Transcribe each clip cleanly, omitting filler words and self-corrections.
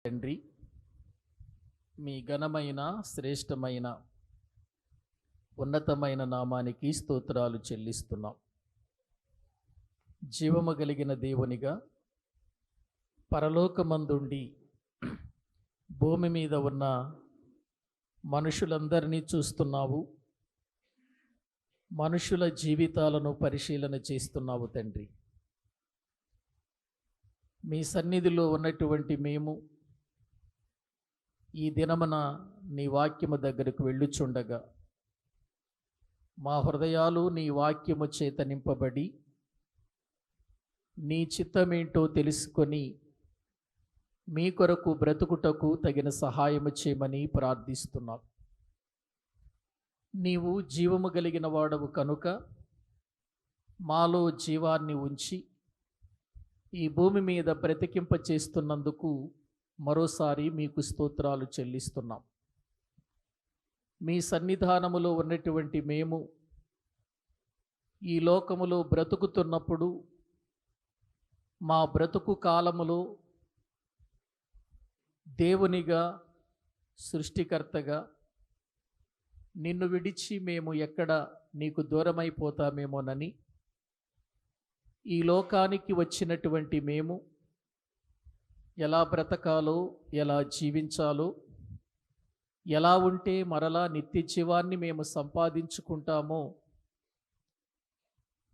తండ్రి, మీ ఘనమైన శ్రేష్టమైన ఉన్నతమైన నామానికి స్తోత్రాలు చెల్లిస్తున్నాం. జీవము కలిగిన దేవునిగా పరలోకమందుండి భూమి మీద ఉన్న మనుషులందరినీ చూస్తున్నావు. మనుషుల జీవితాలను పరిశీలన చేస్తున్నావు తండ్రి. మీ సన్నిధిలో ఉన్నటువంటి మేము ఈ దినమున నీ వాక్యము దగ్గరకు వెళ్ళుచుండగా మా హృదయాలు నీ వాక్యము చేత నింపబడి నీ చిత్తమేంటో తెలుసుకొని మీ కొరకు బ్రతుకుటకు తగిన సహాయము చేయమని ప్రార్థిస్తున్నాం. నీవు జీవము కలిగిన వాడవు కనుక మాలో జీవాన్ని ఉంచి ఈ భూమి మీద బ్రతికింప చేస్తున్నందుకు మరోసారి మీకు స్తోత్రాలు చెల్లిస్తున్నాం. మీ సన్నిధానములో ఉన్నటువంటి మేము ఈ లోకములో బ్రతుకుతున్నప్పుడు మా బ్రతుకు కాలములో దేవునిగా, సృష్టికర్తగా నిన్ను విడిచి మేము ఎక్కడ నీకు దూరమైపోతామేమోనని ఈ లోకానికి వచ్చినటువంటి మేము ఎలా బ్రతకాలో, ఎలా జీవించాలో, ఎలా ఉంటే మరలా నిత్య జీవాన్ని మేము సంపాదించుకుంటామో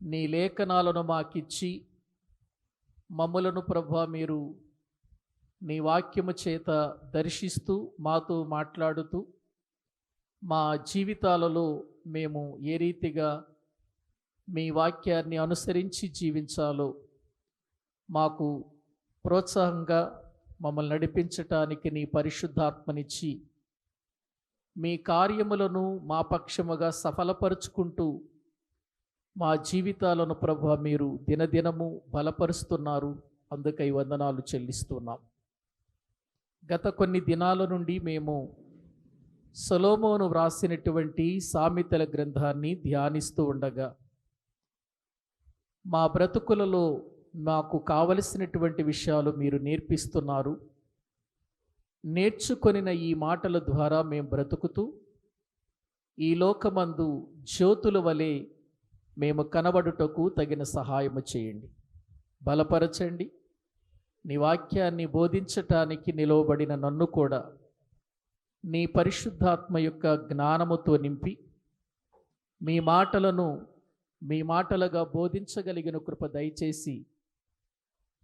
నీ లేఖనాలను మాకిచ్చి మమ్ములను ప్రభువా మీరు నీ వాక్యము చేత దర్శిస్తూ మాతో మాట్లాడుతూ మా జీవితాలలో మేము ఏ రీతిగా మీ వాక్యాన్ని అనుసరించి జీవించాలో మాకు ప్రోత్సాహంగా మమ్మల్ని నడిపించటానికి నీ పరిశుద్ధాత్మనిచ్చి మీ కార్యములను మా పక్షముగా సఫలపరుచుకుంటూ మా జీవితాలను ప్రభువా మీరు దినదినము బలపరుస్తున్నారు. అందుకై వందనాలు చెల్లిస్తున్నాం. గత కొన్ని దినాల నుండి మేము సొలొమోను వ్రాసినటువంటి సామెతల గ్రంథాన్ని ధ్యానిస్తూ ఉండగా మా బ్రతుకులలో మాకు కావలసినటువంటి విషయాలు మీరు నేర్పిస్తున్నారు. నేర్చుకొనిన ఈ మాటల ద్వారా మేము బ్రతుకుతూ ఈ లోకమందు జ్యోతుల వలె మేము కనబడుటకు తగిన సహాయము చేయండి, బలపరచండి. నీ వాక్యాన్ని బోధించటానికి నిలవబడిన నన్ను కూడా నీ పరిశుద్ధాత్మ యొక్క జ్ఞానముతో నింపి మీ మాటలను మీ మాటలుగా బోధించగలిగిన కృప దయచేసి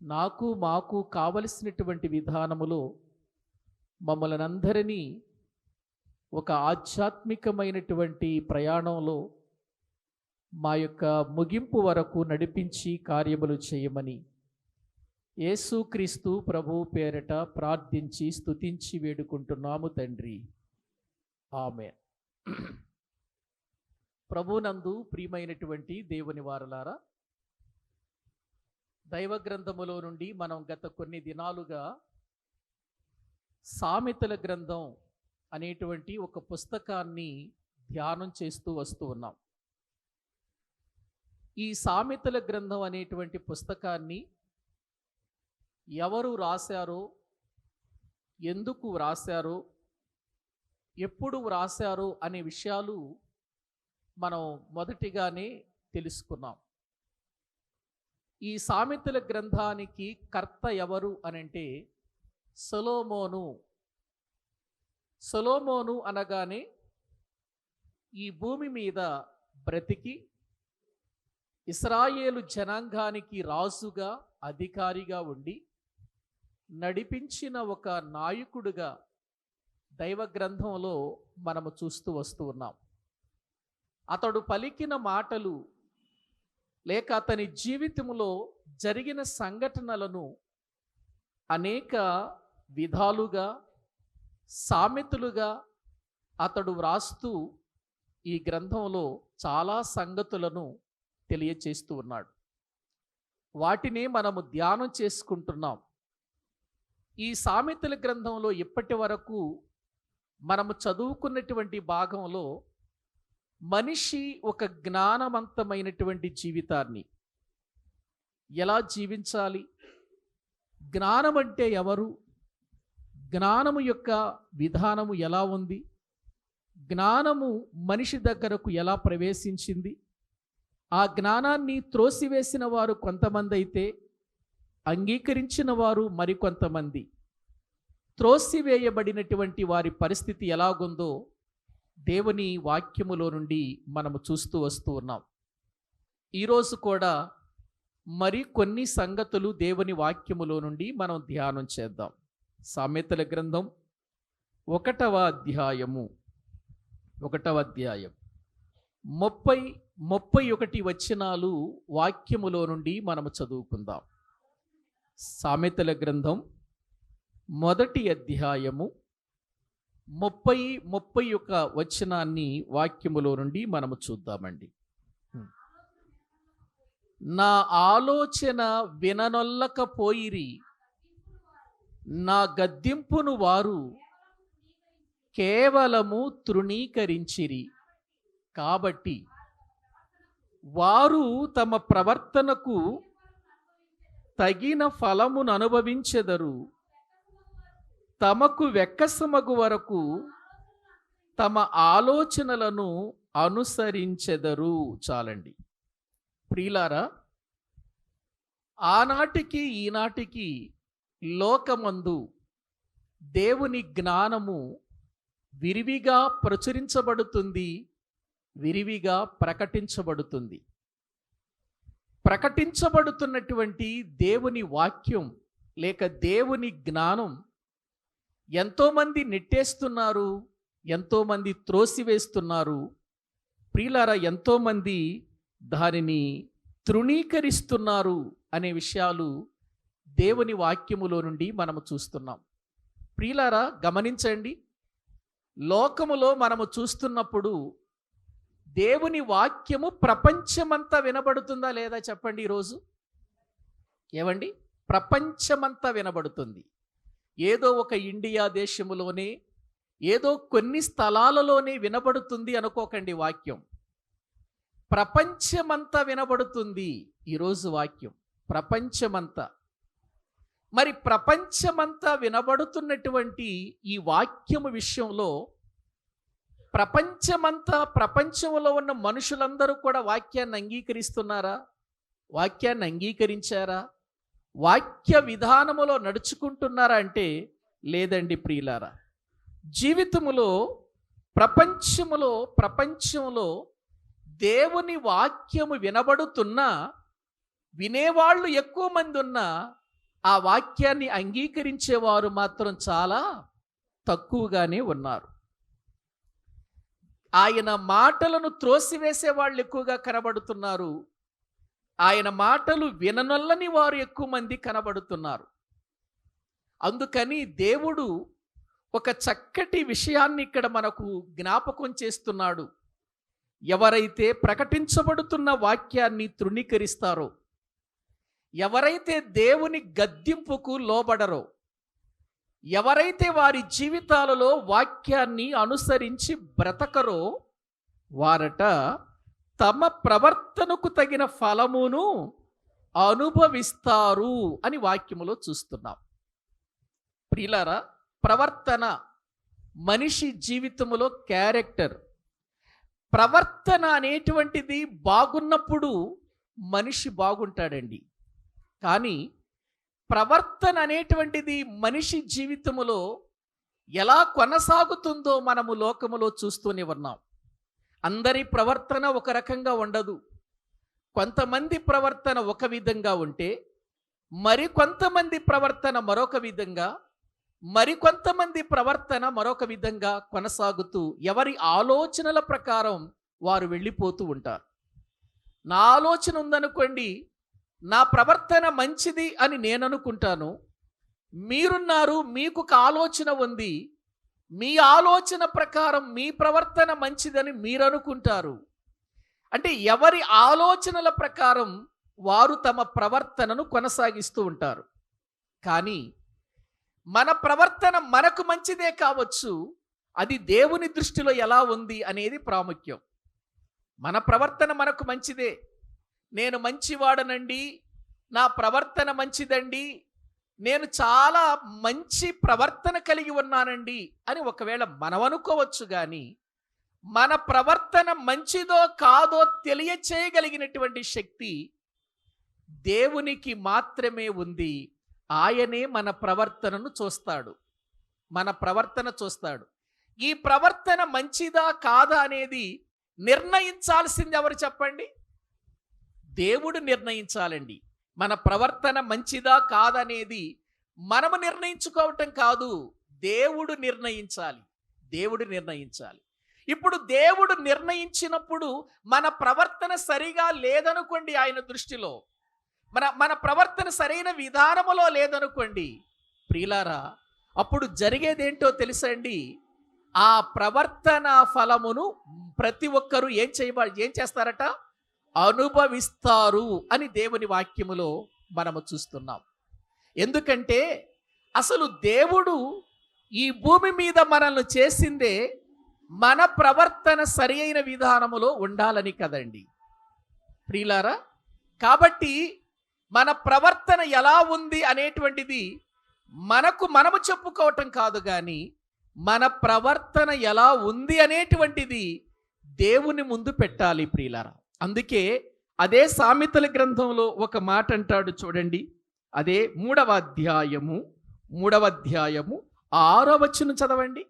నాకు మాకు కావలసినటువంటి విధానములో మమ్మల్ని అందరినీ ఒక ఆధ్యాత్మికమైనటువంటి ప్రయాణంలో మా యొక్క ముగింపు వరకు నడిపించి కార్యములు చేయమని యేసుక్రీస్తు ప్రభువు పేరట ప్రార్థించి స్తుతించి వేడుకుంటున్నాము తండ్రి. ఆమేన్. ప్రభునందు ప్రియమైనటువంటి దేవుని వారలారా, దైవ గ్రంథములో నుండి మనం గత కొన్ని దినాలుగా సామెతల గ్రంథం అనేటువంటి ఒక పుస్తకాన్ని ధ్యానం చేస్తూ వస్తూ ఉన్నాం. ఈ సామెతల గ్రంథం అనేటువంటి పుస్తకాన్ని ఎవరు వ్రాశారో, ఎందుకు వ్రాశారో, ఎప్పుడు వ్రాశారో అనే విషయాలు మనం మొదటిగానే తెలుసుకున్నాం. ఈ సామెతల గ్రంథానికి కర్త ఎవరు అనంటే సొలొమోను. సొలొమోను అనగానే ఈ భూమి మీద బ్రతికి ఇశ్రాయేలు జనాంగానికి రాజుగా, అధికారిగా ఉండి నడిపించిన ఒక నాయకుడిగా దైవ గ్రంథంలో మనము చూస్తూ వస్తూ ఉన్నాం. అతడు పలికిన మాటలు లేక అతని జీవితంలో జరిగిన సంఘటనలను అనేక విధాలుగా, సామెతలుగా అతడు వ్రాస్తూ ఈ గ్రంథంలో చాలా సంగతులను తెలియచేస్తూ ఉన్నాడు. వాటిని మనము ధ్యానం చేసుకుంటున్నాం. ఈ సామెతల గ్రంథంలో ఇప్పటి వరకు మనము చదువుకున్నటువంటి భాగంలో మనిషి ఒక జ్ఞానవంతమైనటువంటి జీవితాన్ని ఎలా జీవించాలి, జ్ఞానం అంటే ఎవరు, జ్ఞానము యొక్క విధానము ఎలా ఉంది, జ్ఞానము మనిషి దగ్గరకు ఎలా ప్రవేశించింది, ఆ జ్ఞానాన్ని త్రోసివేసిన వారు కొంతమంది అయితే అంగీకరించిన వారు మరికొంతమంది, త్రోసివేయబడినటువంటి వారి పరిస్థితి ఎలాగుందో దేవుని వాక్యములో నుండి మనము చూస్తూ వస్తూ ఉన్నాం. ఈరోజు కూడా మరి కొన్ని సంగతులు దేవుని వాక్యములో నుండి మనం ధ్యానం చేద్దాం. సామెతల గ్రంథం 1వ అధ్యాయం 30-31 వచనాలు వాక్యములో నుండి మనము చదువుకుందాం. సామెతల గ్రంథం 1వ అధ్యాయము 30-31 వచనాన్ని వాక్యములో నుండి మనము చూద్దామండి. నా ఆలోచన విననొల్లకపోయిరి, నా గద్దింపును వారు కేవలము తృణీకరించిరి. కాబట్టి వారు తమ ప్రవర్తనకు తగిన ఫలమును అనుభవించెదరు, తమకు వెక్కసమగు వరకు తమ ఆలోచనలను అనుసరించెదరు. చాలండి ప్రియులారా, ఆనాటికి ఈనాటికి లోకమందు దేవుని జ్ఞానము విరివిగా ప్రచురించబడుతుంది, విరివిగా ప్రకటించబడుతుంది. ప్రకటించబడుతున్నటువంటి దేవుని వాక్యం లేక దేవుని జ్ఞానం ఎంతోమంది నెట్టేస్తున్నారు, ఎంతోమంది త్రోసివేస్తున్నారు. ప్రియులారా, ఎంతోమంది దానిని తృణీకరిస్తున్నారు అనే విషయాలు దేవుని వాక్యములో నుండి మనము చూస్తున్నాం. ప్రియులారా, గమనించండి, లోకములో మనము చూస్తున్నప్పుడు దేవుని వాక్యము ప్రపంచమంతా వినబడుతుందా లేదా చెప్పండి. ఈరోజు ఏమండి, ప్రపంచమంతా వినబడుతుంది. ఏదో ఒక ఇండియా దేశములోనే, ఏదో కొన్ని స్థలాలలోనే వినబడుతుంది అనుకోకండి. వాక్యం ప్రపంచమంతా వినబడుతుంది ఈరోజు వాక్యం, ప్రపంచమంతా. మరి ప్రపంచమంతా వినబడుతున్నటువంటి ఈ వాక్యము విషయంలో ప్రపంచంలో ఉన్న మనుషులందరూ కూడా వాక్యాన్ని అంగీకరిస్తున్నారా? వాక్యాన్ని అంగీకరించారా? వాక్య విధానములో నడుచుకుంటున్నారా అంటే లేదండి ప్రియులారా. జీవితములో ప్రపంచంలో దేవుని వాక్యము వినబడుతున్నా, వినేవాళ్ళు ఎక్కువ మంది ఉన్నా ఆ వాక్యాన్ని అంగీకరించేవారు మాత్రం చాలా తక్కువగానే ఉన్నారు. ఆయన మాటలను త్రోసివేసే వాళ్ళు ఎక్కువగా కనబడుతున్నారు. ఆయన మాటలు విననొల్లని వారు ఎక్కువ మంది కనబడుతున్నారు. అందుకని దేవుడు ఒక చక్కటి విషయాన్ని ఇక్కడ మనకు జ్ఞాపకం చేస్తున్నాడు. ఎవరైతే ప్రకటించబడుతున్న వాక్యాన్ని తృణీకరిస్తారో, ఎవరైతే దేవుని గద్దింపుకు లోబడరో, ఎవరైతే వారి జీవితాలలో వాక్యాన్ని అనుసరించి బ్రతకరో, వారట తమ ప్రవర్తనకు తగిన ఫలమును అనుభవిస్తారు అని వాక్యములో చూస్తున్నాం. ప్రియులారా, ప్రవర్తన మనిషి జీవితంలో క్యారెక్టర్, ప్రవర్తన అనేటువంటిది బాగున్నప్పుడు మనిషి బాగుంటాడండి. కానీ ప్రవర్తన అనేటువంటిది మనిషి జీవితములో ఎలా కొనసాగుతుందో మనము లోకములో చూస్తూనే ఉన్నాం. అందరి ప్రవర్తన ఒక రకంగా ఉండదు. కొంతమంది ప్రవర్తన ఒక విధంగా ఉంటే, మరికొంతమంది ప్రవర్తన మరొక విధంగా, మరికొంతమంది ప్రవర్తన మరొక విధంగా కొనసాగుతూ ఎవరి ఆలోచనల ప్రకారం వారు వెళ్ళిపోతూ ఉంటారు. నా ఆలోచన ఉందనుకోండి, నా ప్రవర్తన మంచిది అని నేను అనుకుంటాను. మీరున్నారు, మీకు ఒక ఆలోచన ఉంది, మీ ఆలోచన ప్రకారం మీ ప్రవర్తన మంచిదని మీరు అనుకుంటారు. అంటే ఎవరి ఆలోచనల ప్రకారం వారు తమ ప్రవర్తనను కొనసాగిస్తూ ఉంటారు. కానీ మన ప్రవర్తన మనకు మంచిదే కావచ్చు, అది దేవుని దృష్టిలో ఎలా ఉంది అనేది ప్రాముఖ్యం. మన ప్రవర్తన మనకు మంచిదే, నేను మంచివాడనండి, నా ప్రవర్తన మంచిదండి, నేను చాలా మంచి ప్రవర్తన కలిగి ఉన్నానండి అని ఒకవేళ మనం అనుకోవచ్చు, కానీ మన ప్రవర్తన మంచిదో కాదో తెలియచేయగలిగినటువంటి శక్తి దేవునికి మాత్రమే ఉంది. ఆయనే మన ప్రవర్తనను చూస్తాడు, మన ప్రవర్తన చూస్తాడు. ఈ ప్రవర్తన మంచిదా కాదా అనేది నిర్ణయించాల్సింది ఎవరు చెప్పండి? దేవుడు నిర్ణయించాలండి. మన ప్రవర్తన మంచిదా కాదనేది మనము నిర్ణయించుకోవటం కాదు, దేవుడు నిర్ణయించాలి. దేవుడు నిర్ణయించాలి. ఇప్పుడు దేవుడు నిర్ణయించినప్పుడు మన ప్రవర్తన సరిగా లేదనుకోండి, ఆయన దృష్టిలో మన ప్రవర్తన సరైన విధానములో లేదనుకోండి ప్రియులారా, అప్పుడు జరిగేదేంటో తెలుసండి? ఆ ప్రవర్తన ఫలమును ప్రతి ఒక్కరూ ఏం చేస్తారట? అనుభవిస్తారు అని దేవుని వాక్యములో మనము చూస్తున్నాం. ఎందుకంటే అసలు దేవుడు ఈ భూమి మీద మనల్ని చేసిందే మన ప్రవర్తన సరి అయిన విధానములో ఉండాలని కదండి ప్రియులారా. కాబట్టి మన ప్రవర్తన ఎలా ఉంది అనేటువంటిది మనము చెప్పుకోవటం కాదు, కానీ మన ప్రవర్తన ఎలా ఉంది అనేటువంటిది దేవుని ముందు పెట్టాలి ప్రియులారా. అందుకే అదే సామెతల గ్రంథంలో ఒక మాట అంటాడు చూడండి. అదే 3వ అధ్యాయము 6వ వచనం చదవండి.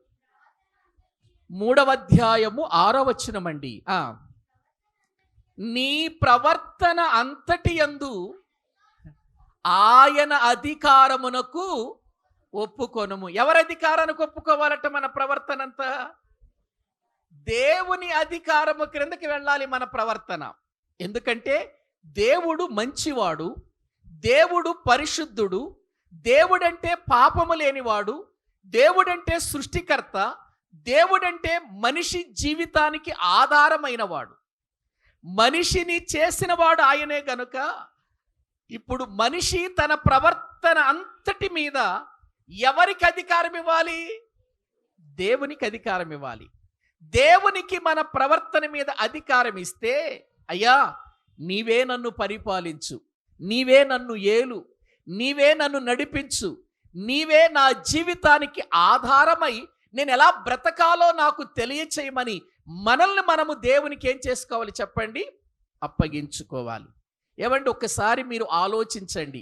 3వ అధ్యాయము 6వ వచనం అండి. నీ ప్రవర్తన అంతటి యందు ఆయన అధికారమునకు ఒప్పుకొనుము. ఎవరి అధికారానికి ఒప్పుకోవాలట? మన ప్రవర్తన అంతా దేవుని అధికారము క్రిందకి వెళ్ళాలి మన ప్రవర్తన. ఎందుకంటే దేవుడు మంచివాడు, దేవుడు పరిశుద్ధుడు, దేవుడంటే పాపము లేనివాడు, దేవుడంటే సృష్టికర్త, దేవుడంటే మనిషి జీవితానికి ఆధారమైనవాడు, మనిషిని చేసినవాడు ఆయనే గనుక ఇప్పుడు మనిషి తన ప్రవర్తన అంతటి మీద ఎవరికి అధికారం ఇవ్వాలి? దేవునికి అధికారం ఇవ్వాలి. దేవునికి మన ప్రవర్తన మీద అధికారం ఇస్తే, అయ్యా నీవే నన్ను పరిపాలించు, నీవే నన్ను ఏలు, నీవే నన్ను నడిపించు, నీవే నా జీవితానికి ఆధారమై నేను ఎలా బ్రతకాలో నాకు తెలియచేయమని మనల్ని మనము దేవునికి ఏం చేసుకోవాలి చెప్పండి? అప్పగించుకోవాలి. ఏమండి, ఒక్కసారి మీరు ఆలోచించండి.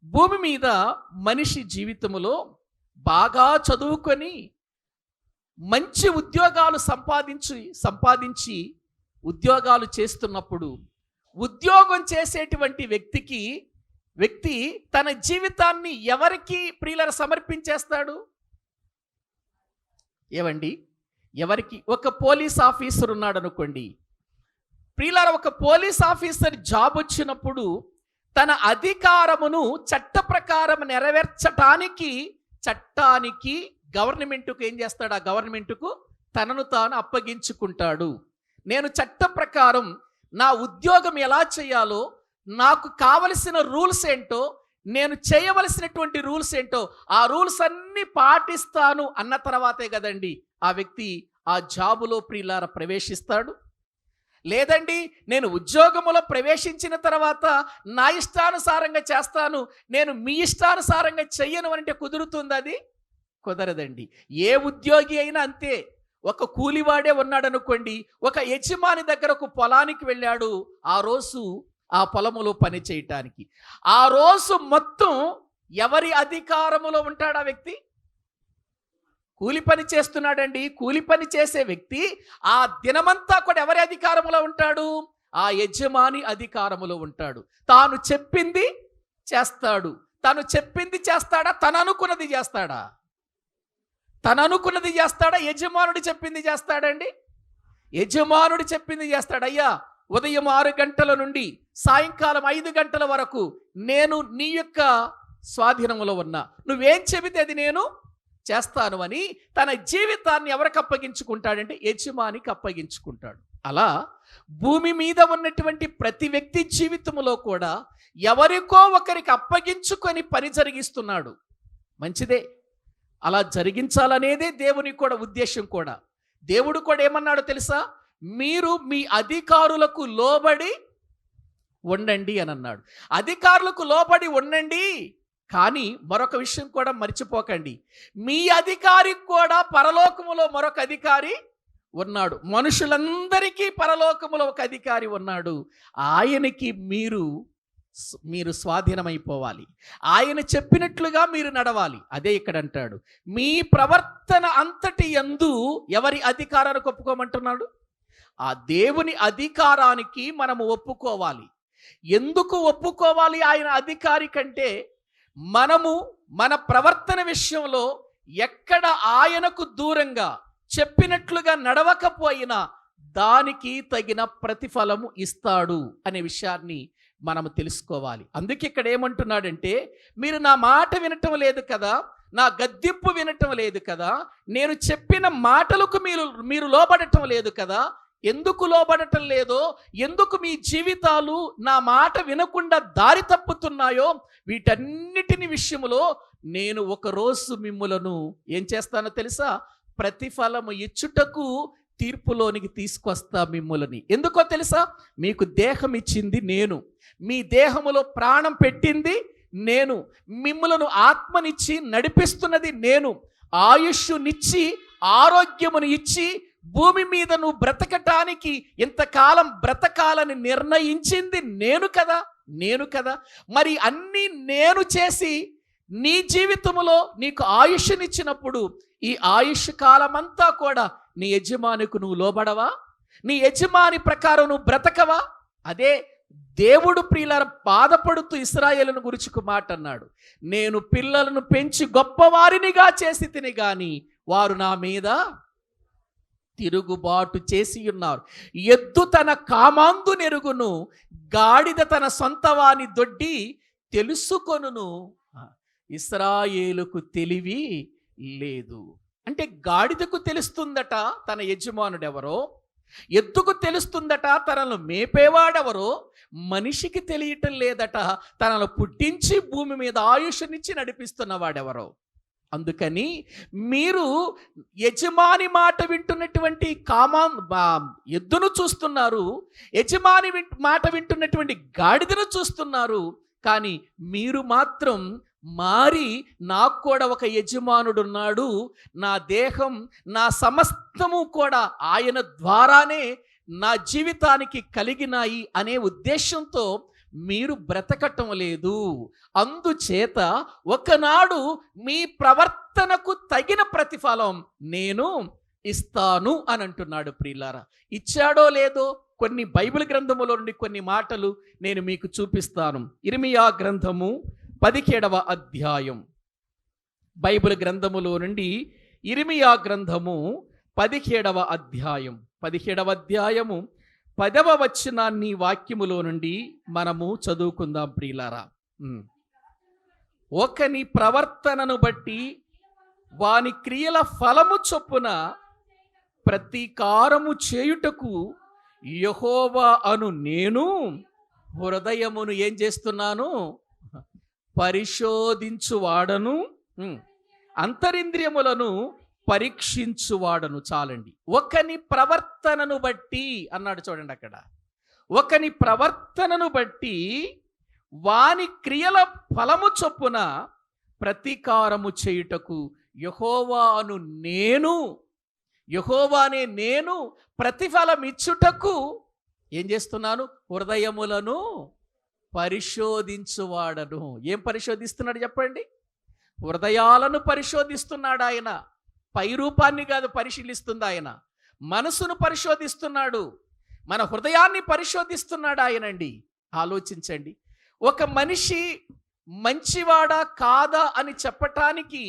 భూమి మీద మనిషి జీవితంలో బాగా చదువుకొని మంచి ఉద్యోగాలు సంపాదించి ఉద్యోగాలు చేస్తున్నప్పుడు ఉద్యోగం చేసేటువంటి వ్యక్తి తన జీవితాన్ని ఎవరికి ప్రియుల సమర్పించేస్తాడు? ఏవండి, ఎవరికి? ఒక పోలీస్ ఆఫీసర్ ఉన్నాడు అనుకోండి ప్రియులారా, ఒక పోలీస్ ఆఫీసర్ జాబ్ వచ్చినప్పుడు తన అధికారమును చట్ట ప్రకారం నెరవేర్చటానికి చట్టానికి గవర్నమెంట్కు ఏం చేస్తాడు? ఆ గవర్నమెంట్కు తనను తాను అప్పగించుకుంటాడు. నేను చట్ట ప్రకారం నా ఉద్యోగం ఎలా చేయాలో, నాకు కావలసిన రూల్స్ ఏంటో, నేను చేయవలసినటువంటి రూల్స్ ఏంటో ఆ రూల్స్ అన్నీ పాటిస్తాను అన్న తర్వాతే కదండి ఆ వ్యక్తి ఆ జాబులో ప్రియులారా ప్రవేశిస్తాడు. లేదండి, నేను ఉద్యోగములో ప్రవేశించిన తర్వాత నా ఇష్టానుసారంగా చేస్తాను, నేను మీ ఇష్టానుసారంగా చెయ్యను అంటే కుదురుతుంది? అది కుదరదండి. ఏ ఉద్యోగి అయినా అంతే. ఒక కూలివాడే ఉన్నాడు అనుకోండి, ఒక యజమాని దగ్గర ఒక పొలానికి వెళ్ళాడు ఆ రోజు ఆ పొలములో పని చేయటానికి. ఆ రోజు మొత్తం ఎవరి అధికారములో ఉంటాడు ఆ వ్యక్తి? కూలి పని చేస్తున్నాడండి. కూలి పని చేసే వ్యక్తి ఆ దినమంతా కూడా ఎవరి అధికారములో ఉంటాడు? ఆ యజమాని అధికారములో ఉంటాడు. తాను చెప్పింది చేస్తాడు. తను చెప్పింది చేస్తాడా? తను అనుకున్నది చేస్తాడా? తను అనుకున్నది చేస్తాడా? యజమానుడు చెప్పింది చేస్తాడండి? యజమానుడు చెప్పింది చేస్తాడు. అయ్యా, ఉదయం 6 గంటల నుండి సాయంకాలం 5 గంటల వరకు నేను నీ యొక్క స్వాధీనంలో ఉన్నా, నువ్వేం చెబితే అది నేను చేస్తాను అని తన జీవితాన్ని ఎవరికి అప్పగించుకుంటాడంటే యజమానికి అప్పగించుకుంటాడు. అలా భూమి మీద ఉన్నటువంటి ప్రతి వ్యక్తి జీవితంలో కూడా ఎవరికో ఒకరికి అప్పగించుకొని పని జరిగిస్తున్నాడు. మంచిదే, అలా జరిగించాలనేదే దేవుని కూడా ఉద్దేశం కూడా. దేవుడు కూడా ఏమన్నాడో తెలుసా? మీరు మీ అధికారులకు లోబడి ఉండండి అని అన్నాడు. అధికారులకు లోబడి ఉండండి కానీ మరొక విషయం కూడా మర్చిపోకండి, మీ అధికారికి కూడా పరలోకములో మరొక అధికారి ఉన్నాడు. మనుషులందరికీ పరలోకములో ఒక అధికారి ఉన్నాడు. ఆయనకి మీరు స్వాధీనమైపోవాలి. ఆయన చెప్పినట్లుగా మీరు నడవాలి. అదే ఇక్కడ అంటాడు, మీ ప్రవర్తన అంతటి యందు ఎవరి అధికారానికి ఒప్పుకోమంటున్నాడు? ఆ దేవుని అధికారానికి మనము ఒప్పుకోవాలి. ఎందుకు ఒప్పుకోవాలి ఆయన అధికారి కంటే? మనము మన ప్రవర్తన విషయంలో ఎక్కడ ఆయనకు దూరంగా చెప్పినట్లుగా నడవకపోయినా దానికి తగిన ప్రతిఫలము ఇస్తాడు అనే విషయాన్ని మనము తెలుసుకోవాలి. అందుకే ఇక్కడ ఏమంటున్నాడంటే, మీరు నా మాట వినటం లేదు కదా, నా గద్దింపు వినటం లేదు కదా, నేను చెప్పిన మాటలకు మీరు లోబడటం లేదు కదా. ఎందుకు లోబడటం లేదో, ఎందుకు మీ జీవితాలు నా మాట వినకుండా దారి తప్పుతున్నాయో, వీటన్నిటిని విషయములో నేను ఒకరోజు మిమ్ములను ఏం చేస్తానో తెలుసా? ప్రతిఫలము ఇచ్చుటకు తీర్పులోనికి తీసుకొస్తా మిమ్ములని. ఎందుకో తెలుసా? మీకు దేహం ఇచ్చింది నేను, మీ దేహములో ప్రాణం పెట్టింది నేను, మిమ్ములను ఆత్మనిచ్చి నడిపిస్తున్నది నేను, ఆయుష్నిచ్చి ఆరోగ్యమును ఇచ్చి భూమి మీద నువ్వు బ్రతకటానికి ఇంతకాలం బ్రతకాలని నిర్ణయించింది నేను కదా. మరి అన్నీ నేను చేసి నీ జీవితంలో నీకు ఆయుష్నిచ్చినప్పుడు ఈ ఆయుష్ కాలమంతా కూడా నీ యజమానికి నువ్వు లోబడవా? నీ యజమాని ప్రకారం నువ్వు బ్రతకవా? అదే దేవుడు ప్రియులారా బాధపడుతూ ఇశ్రాయేలును గురించి ఒక మాట అన్నాడు, నేను పిల్లలను పెంచి గొప్పవారినిగా చేసి తిని గాని వారు నా మీద తిరుగుబాటు చేసి ఉన్నారు. ఎద్దు తన కామాందు నెరుగును, గాడిద తన సొంతవాని దొడ్డి తెలుసుకొనును, ఇశ్రాయేలుకు తెలివి లేదు. అంటే గాడిదకు తెలుస్తుందట తన యజమానుడెవరో, ఎద్దుకు తెలుస్తుందట తనను మేపేవాడెవరో, మనిషికి తెలియటం లేదట తనను పుట్టించి భూమి మీద ఆయుష్నిచ్చి నడిపిస్తున్నవాడెవరో. అందుకని మీరు యజమాని మాట వింటున్నటువంటి ఎద్దును చూస్తున్నారు, యజమాని మాట వింటున్నటువంటి గాడిదను చూస్తున్నారు. కానీ మీరు మాత్రం మారి నాకు కూడా ఒక యజమానుడున్నాడు, నా దేహం నా సమస్తము కూడా ఆయన ద్వారానే నా జీవితానికి కలిగినాయి అనే ఉద్దేశంతో మీరు బ్రతకటం లేదు. అందుచేత ఒకనాడు మీ ప్రవర్తనకు తగిన ప్రతిఫలం నేను ఇస్తాను అని అంటున్నాడు. ప్రియులారా, ఇచ్చాడో లేదో కొన్ని బైబిల్ గ్రంథములో నుండి కొన్ని మాటలు నేను మీకు చూపిస్తాను. ఇర్మియా గ్రంథము 17వ అధ్యాయం, బైబిల్ గ్రంథములో నుండి ఇర్మియా గ్రంథము 17వ అధ్యాయం 10వ వచనాన్ని వాక్యములో నుండి మనము చదువుకుందాం ప్రియులారా. ఒకని ప్రవర్తనను బట్టి వాని క్రియల ఫలము చొప్పున ప్రతీకారము చేయుటకు యెహోవా అను నేను హృదయమును ఏం చేస్తున్నాను? పరిశోధించువాడను, అంతరింద్రియములను పరీక్షించువాడను. చాలండి. ఒకని ప్రవర్తనను బట్టి అన్నాడు చూడండి అక్కడ. ఒకని ప్రవర్తనను బట్టి వాని క్రియల ఫలము చొప్పున ప్రతీకారము చేయుటకు యెహోవాను నేను, యెహోవానే నేను ప్రతిఫలం ఇచ్చుటకు ఏం చేస్తున్నాను? హృదయములను పరిశోధించువాడను. ఏం పరిశోధిస్తున్నాడు చెప్పండి? హృదయాలను పరిశోధిస్తున్నాడు ఆయన. పై రూపాన్ని కాదు పరిశీలిస్తుంది ఆయన, మనసును పరిశోధిస్తున్నాడు, మన హృదయాన్ని పరిశోధిస్తున్నాడు ఆయనండి. ఆలోచించండి, ఒక మనిషి మంచివాడా కాదా అని చెప్పటానికి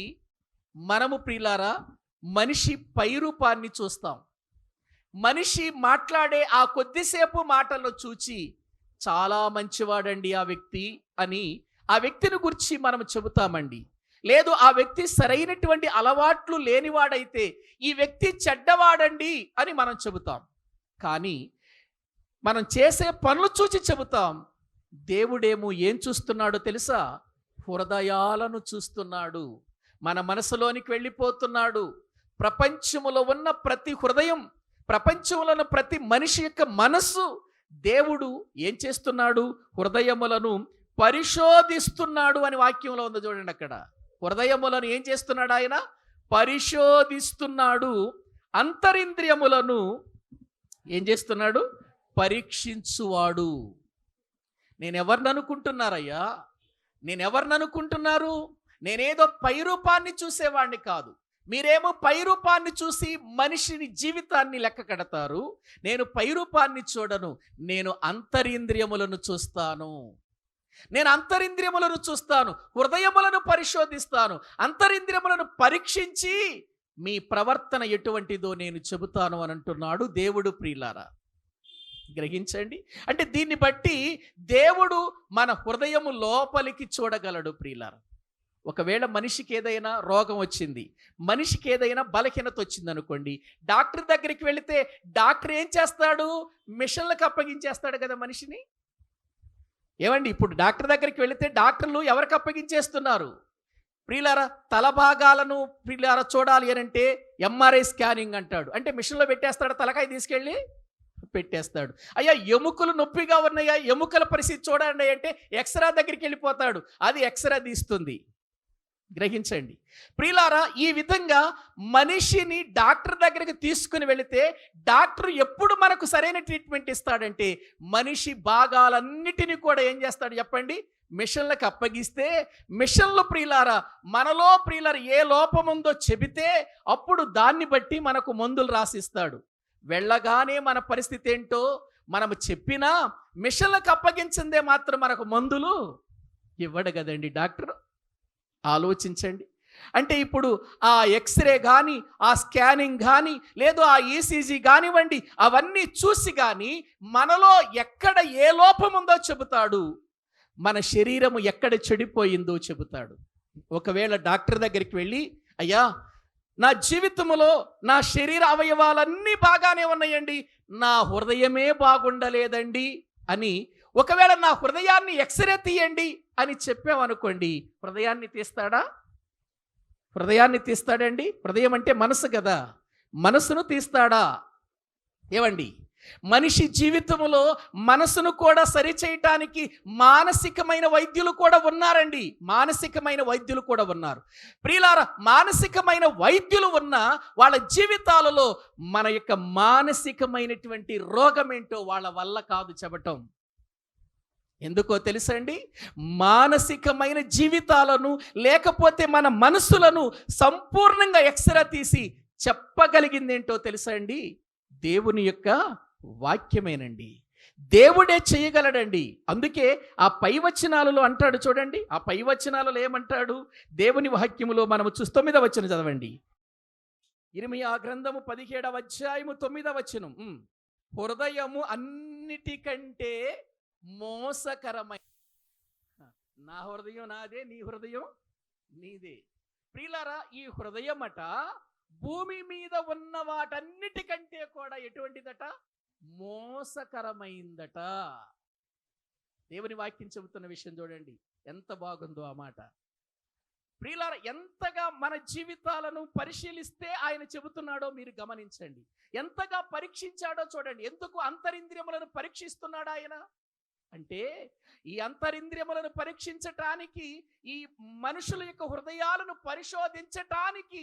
మనము ప్రియులారా మనిషి పై రూపాన్ని చూస్తాం. మనిషి మాట్లాడే ఆ కొద్దిసేపు మాటల్లో చూచి చాలా మంచివాడండి ఆ వ్యక్తి అని ఆ వ్యక్తిని గురించి మనం చెబుతామండి. లేదు, ఆ వ్యక్తి సరైనటువంటి అలవాట్లు లేనివాడైతే ఈ వ్యక్తి చెడ్డవాడండి అని మనం చెబుతాం. కానీ మనం చేసే పనులు చూచి చెబుతాం. దేవుడేమో ఏం చూస్తున్నాడో తెలుసా? హృదయాలను చూస్తున్నాడు, మన మనసులోనికి వెళ్ళిపోతున్నాడు. ప్రపంచములో ఉన్న ప్రతి హృదయం, ప్రపంచంలో ఉన్న ప్రతి మనిషి యొక్క మనస్సు దేవుడు ఏం చేస్తున్నాడు? హృదయములను పరిశోధిస్తున్నాడు అని వాక్యంలో ఉంది చూడండి. అక్కడ హృదయములను ఏం చేస్తున్నాడు ఆయన? పరిశోధిస్తున్నాడు. అంతరింద్రియములను ఏం చేస్తున్నాడు? పరీక్షించువాడు. నేనెవరిని అనుకుంటున్నారయ్యా? నేనెవరిని అనుకుంటున్నారు? నేనేదో పైరూపాన్ని చూసేవాడిని కాదు. మీరేమో పైరూపాన్ని చూసి మనిషిని జీవితాన్ని లెక్క కడతారు. నేను పైరూపాన్ని చూడను, నేను అంతరింద్రియములను చూస్తాను. నేను అంతరింద్రియములను చూస్తాను, హృదయములను పరిశోధిస్తాను, అంతరింద్రియములను పరీక్షించి మీ ప్రవర్తన ఎటువంటిదో నేను చెబుతాను అని అంటున్నాడు దేవుడు. ప్రియులారా, గ్రహించండి. అంటే దీన్ని బట్టి దేవుడు మన హృదయము లోపలికి చూడగలడు. ప్రియులారా, ఒకవేళ మనిషికి ఏదైనా రోగం వచ్చింది, మనిషికి ఏదైనా బలహీనత వచ్చింది అనుకోండి, డాక్టర్ దగ్గరికి వెళితే డాక్టర్ ఏం చేస్తాడు? మిషన్లకు అప్పగించేస్తాడు కదా మనిషిని. ఏమండి, ఇప్పుడు డాక్టర్ దగ్గరికి వెళితే డాక్టర్లు ఎవరికి అప్పగించేస్తున్నారు? ప్రియులారా, తల భాగాలను ప్రియులారా చూడాలి అని అంటే ఎంఆర్ఐ స్కానింగ్ అంటాడు. అంటే మిషన్లో పెట్టేస్తాడు, తలకాయ తీసుకెళ్ళి పెట్టేస్తాడు. అయ్యా ఎముకలు నొప్పిగా ఉన్నాయా, ఎముకల పరిస్థితి చూడండి అంటే ఎక్స్రా దగ్గరికి వెళ్ళిపోతాడు, అది ఎక్స్రా తీస్తుంది. గ్రహించండి ప్రియులారా, ఈ విధంగా మనిషిని డాక్టర్ దగ్గరికి తీసుకుని వెళితే డాక్టర్ ఎప్పుడు మనకు సరైన ట్రీట్మెంట్ ఇస్తాడంటే మనిషి భాగాలన్నిటినీ కూడా ఏం చేస్తాడు చెప్పండి? మిషన్లకు అప్పగిస్తే మిషన్లు ప్రియులారా మనలో ప్రియులారా ఏ లోపం ఉందో చెబితే అప్పుడు దాన్ని బట్టి మనకు మందులు రాసిస్తాడు. వెళ్ళగానే మన పరిస్థితి ఏంటో మనము చెప్పినా మిషన్లకు అప్పగించిందే మాత్రం మనకు మందులు ఇవ్వడు కదండి డాక్టర్. ఆలోచించండి. అంటే ఇప్పుడు ఆ ఎక్స్రే కానీ, ఆ స్కానింగ్ కానీ, లేదు ఆ ఈసీజీ కానివ్వండి, అవన్నీ చూసి కానీ మనలో ఎక్కడ ఏ లోపం ఉందో చెబుతాడు, మన శరీరము ఎక్కడ చెడిపోయిందో చెబుతాడు. ఒకవేళ డాక్టర్ దగ్గరికి వెళ్ళి, అయ్యా నా జీవితంలో నా శరీర అవయవాలన్నీ బాగానే ఉన్నాయండి, నా హృదయమే బాగుండలేదండి అని, ఒకవేళ నా హృదయాన్ని ఎక్స్రే తీయండి అని చెప్పామనుకోండి, హృదయాన్ని తీస్తాడా? హృదయాన్ని తీస్తాడండి? హృదయం అంటే మనసు కదా, మనసును తీస్తాడా? ఏమండి, మనిషి జీవితంలో మనసును కూడా సరిచేయటానికి మానసికమైన వైద్యులు కూడా ఉన్నారండి. మానసికమైన వైద్యులు కూడా ఉన్నారు. ప్రియులారా, మానసికమైన వైద్యులు ఉన్న వాళ్ళ జీవితాలలో మన యొక్క మానసికమైనటువంటి రోగం ఏంటో వాళ్ళ వల్ల కాదు చెప్పటం. ఎందుకో తెలుసండి? మానసికమైన జీవితాలను లేకపోతే మన మనసులను సంపూర్ణంగా ఎక్స్రా తీసి చెప్పగలిగింది ఏంటో తెలుసండి? దేవుని యొక్క వాక్యమేనండి. దేవుడే చేయగలడండి. అందుకే ఆ పై వచనాలలో అంటాడు చూడండి. ఆ పై వచనాలలో ఏమంటాడు? దేవుని వాక్యములో మనము 9వ వచనం చదవండి. ఇర్మీయా గ్రంథము 17వ అధ్యాయము 9వ వచనం. హృదయము అన్నిటికంటే మోసకరమైన, నా హృదయం నాదే, నీ హృదయం నీదే. ప్రియులారా, ఈ హృదయం అట భూమి మీద ఉన్న వాటన్నిటికంటే కూడా ఎటువంటిదట? మోసకరమైందట. దేవుని వాక్యం చెబుతున్న విషయం చూడండి, ఎంత బాగుందో ఆ మాట. ప్రియులారా, ఎంతగా మన జీవితాలను పరిశీలిస్తే ఆయన చెబుతున్నాడో మీరు గమనించండి. ఎంతగా పరీక్షించాడో చూడండి. ఎందుకు అంతరింద్రియములను పరీక్షిస్తున్నాడు ఆయన అంటే, ఈ అంతరింద్రియములను పరీక్షించటానికి, ఈ మనుషుల యొక్క హృదయాలను పరిశోధించటానికి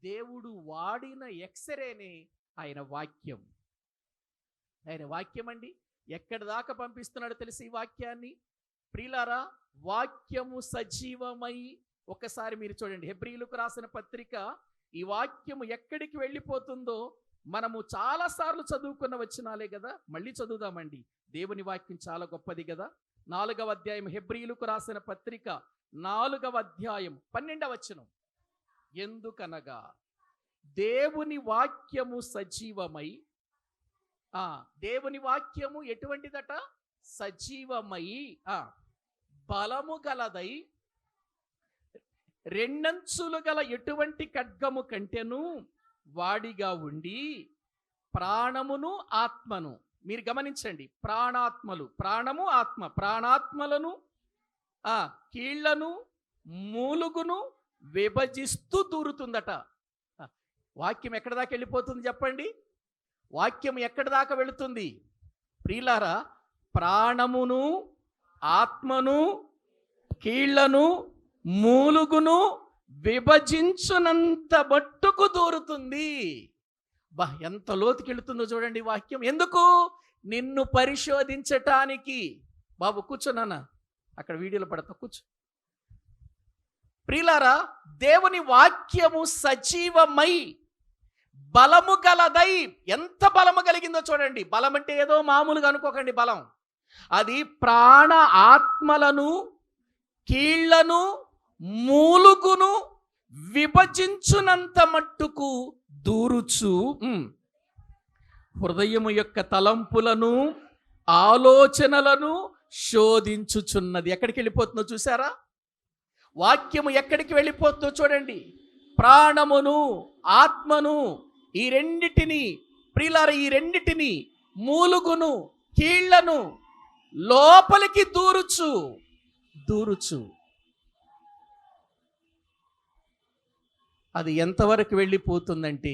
దేవుడు వాడిన ఎక్స్రేనే ఆయన వాక్యం. ఆయన వాక్యం అండి. ఎక్కడి దాకా పంపిస్తున్నాడో తెలిసి ఈ వాక్యాన్ని ప్రియులారా, వాక్యము సజీవమై, ఒకసారి మీరు చూడండి హెబ్రీయులకు రాసిన పత్రిక, ఈ వాక్యము ఎక్కడికి వెళ్ళిపోతుందో మనము చాలాసార్లు చదువుకున్న వచనాలే కదా, మళ్ళీ చదువుదామండి. దేవుని వాక్యం చాలా గొప్పది కదా. 4వ అధ్యాయం హెబ్రీయులకు రాసిన పత్రిక 4వ అధ్యాయం 12వ వచనం. ఎందుకనగా దేవుని వాక్యము సజీవమై, దేవుని వాక్యము ఎటువంటిదట? సజీవమై, బలము గలదై, రెండంచులు గల ఎటువంటి ఖడ్గము కంటెను వాడిగా ఉండి, ప్రాణమును ఆత్మను, మీరు గమనించండి, ప్రాణాత్మలు, ప్రాణము ఆత్మ, ప్రాణాత్మలను కీళ్లను మూలుగును విభజిస్తూ దూరుతుందట. వాక్యం ఎక్కడి దాకా వెళ్ళిపోతుంది చెప్పండి? వాక్యం ఎక్కడి దాకా వెళుతుంది? ప్రియులారా, ప్రాణమును ఆత్మను కీళ్లను మూలుగును విభజించునంత మట్టుకు దూరుతుంది. బా, ఎంత లోతుకెళ్తుందో చూడండి వాక్యం. ఎందుకు? నిన్ను పరిశోధించటానికి. బాబు కూర్చోనన్నా, అక్కడ వీడియోలో పడతా, కూర్చో. ప్రియులారా, దేవుని వాక్యము సజీవమై బలము గలదై. ఎంత బలము కలిగిందో చూడండి. బలం అంటే ఏదో మామూలుగా అనుకోకండి. బలం అది ప్రాణ ఆత్మలను కీళ్లను మూలుగును విభజించునంత మట్టుకు దూరుచు హృదయము యొక్క తలంపులను ఆలోచనలను శోధించుచున్నది. ఎక్కడికి వెళ్ళిపోతుందో చూసారా? వాక్యము ఎక్కడికి వెళ్ళిపోతుందో చూడండి. ప్రాణమును ఆత్మను ఈ రెండిటిని, ప్రియులారా, ఈ రెండిటిని, మూలుగును కీళ్లను లోపలికి దూరుచు అది ఎంతవరకు వెళ్ళిపోతుందంటే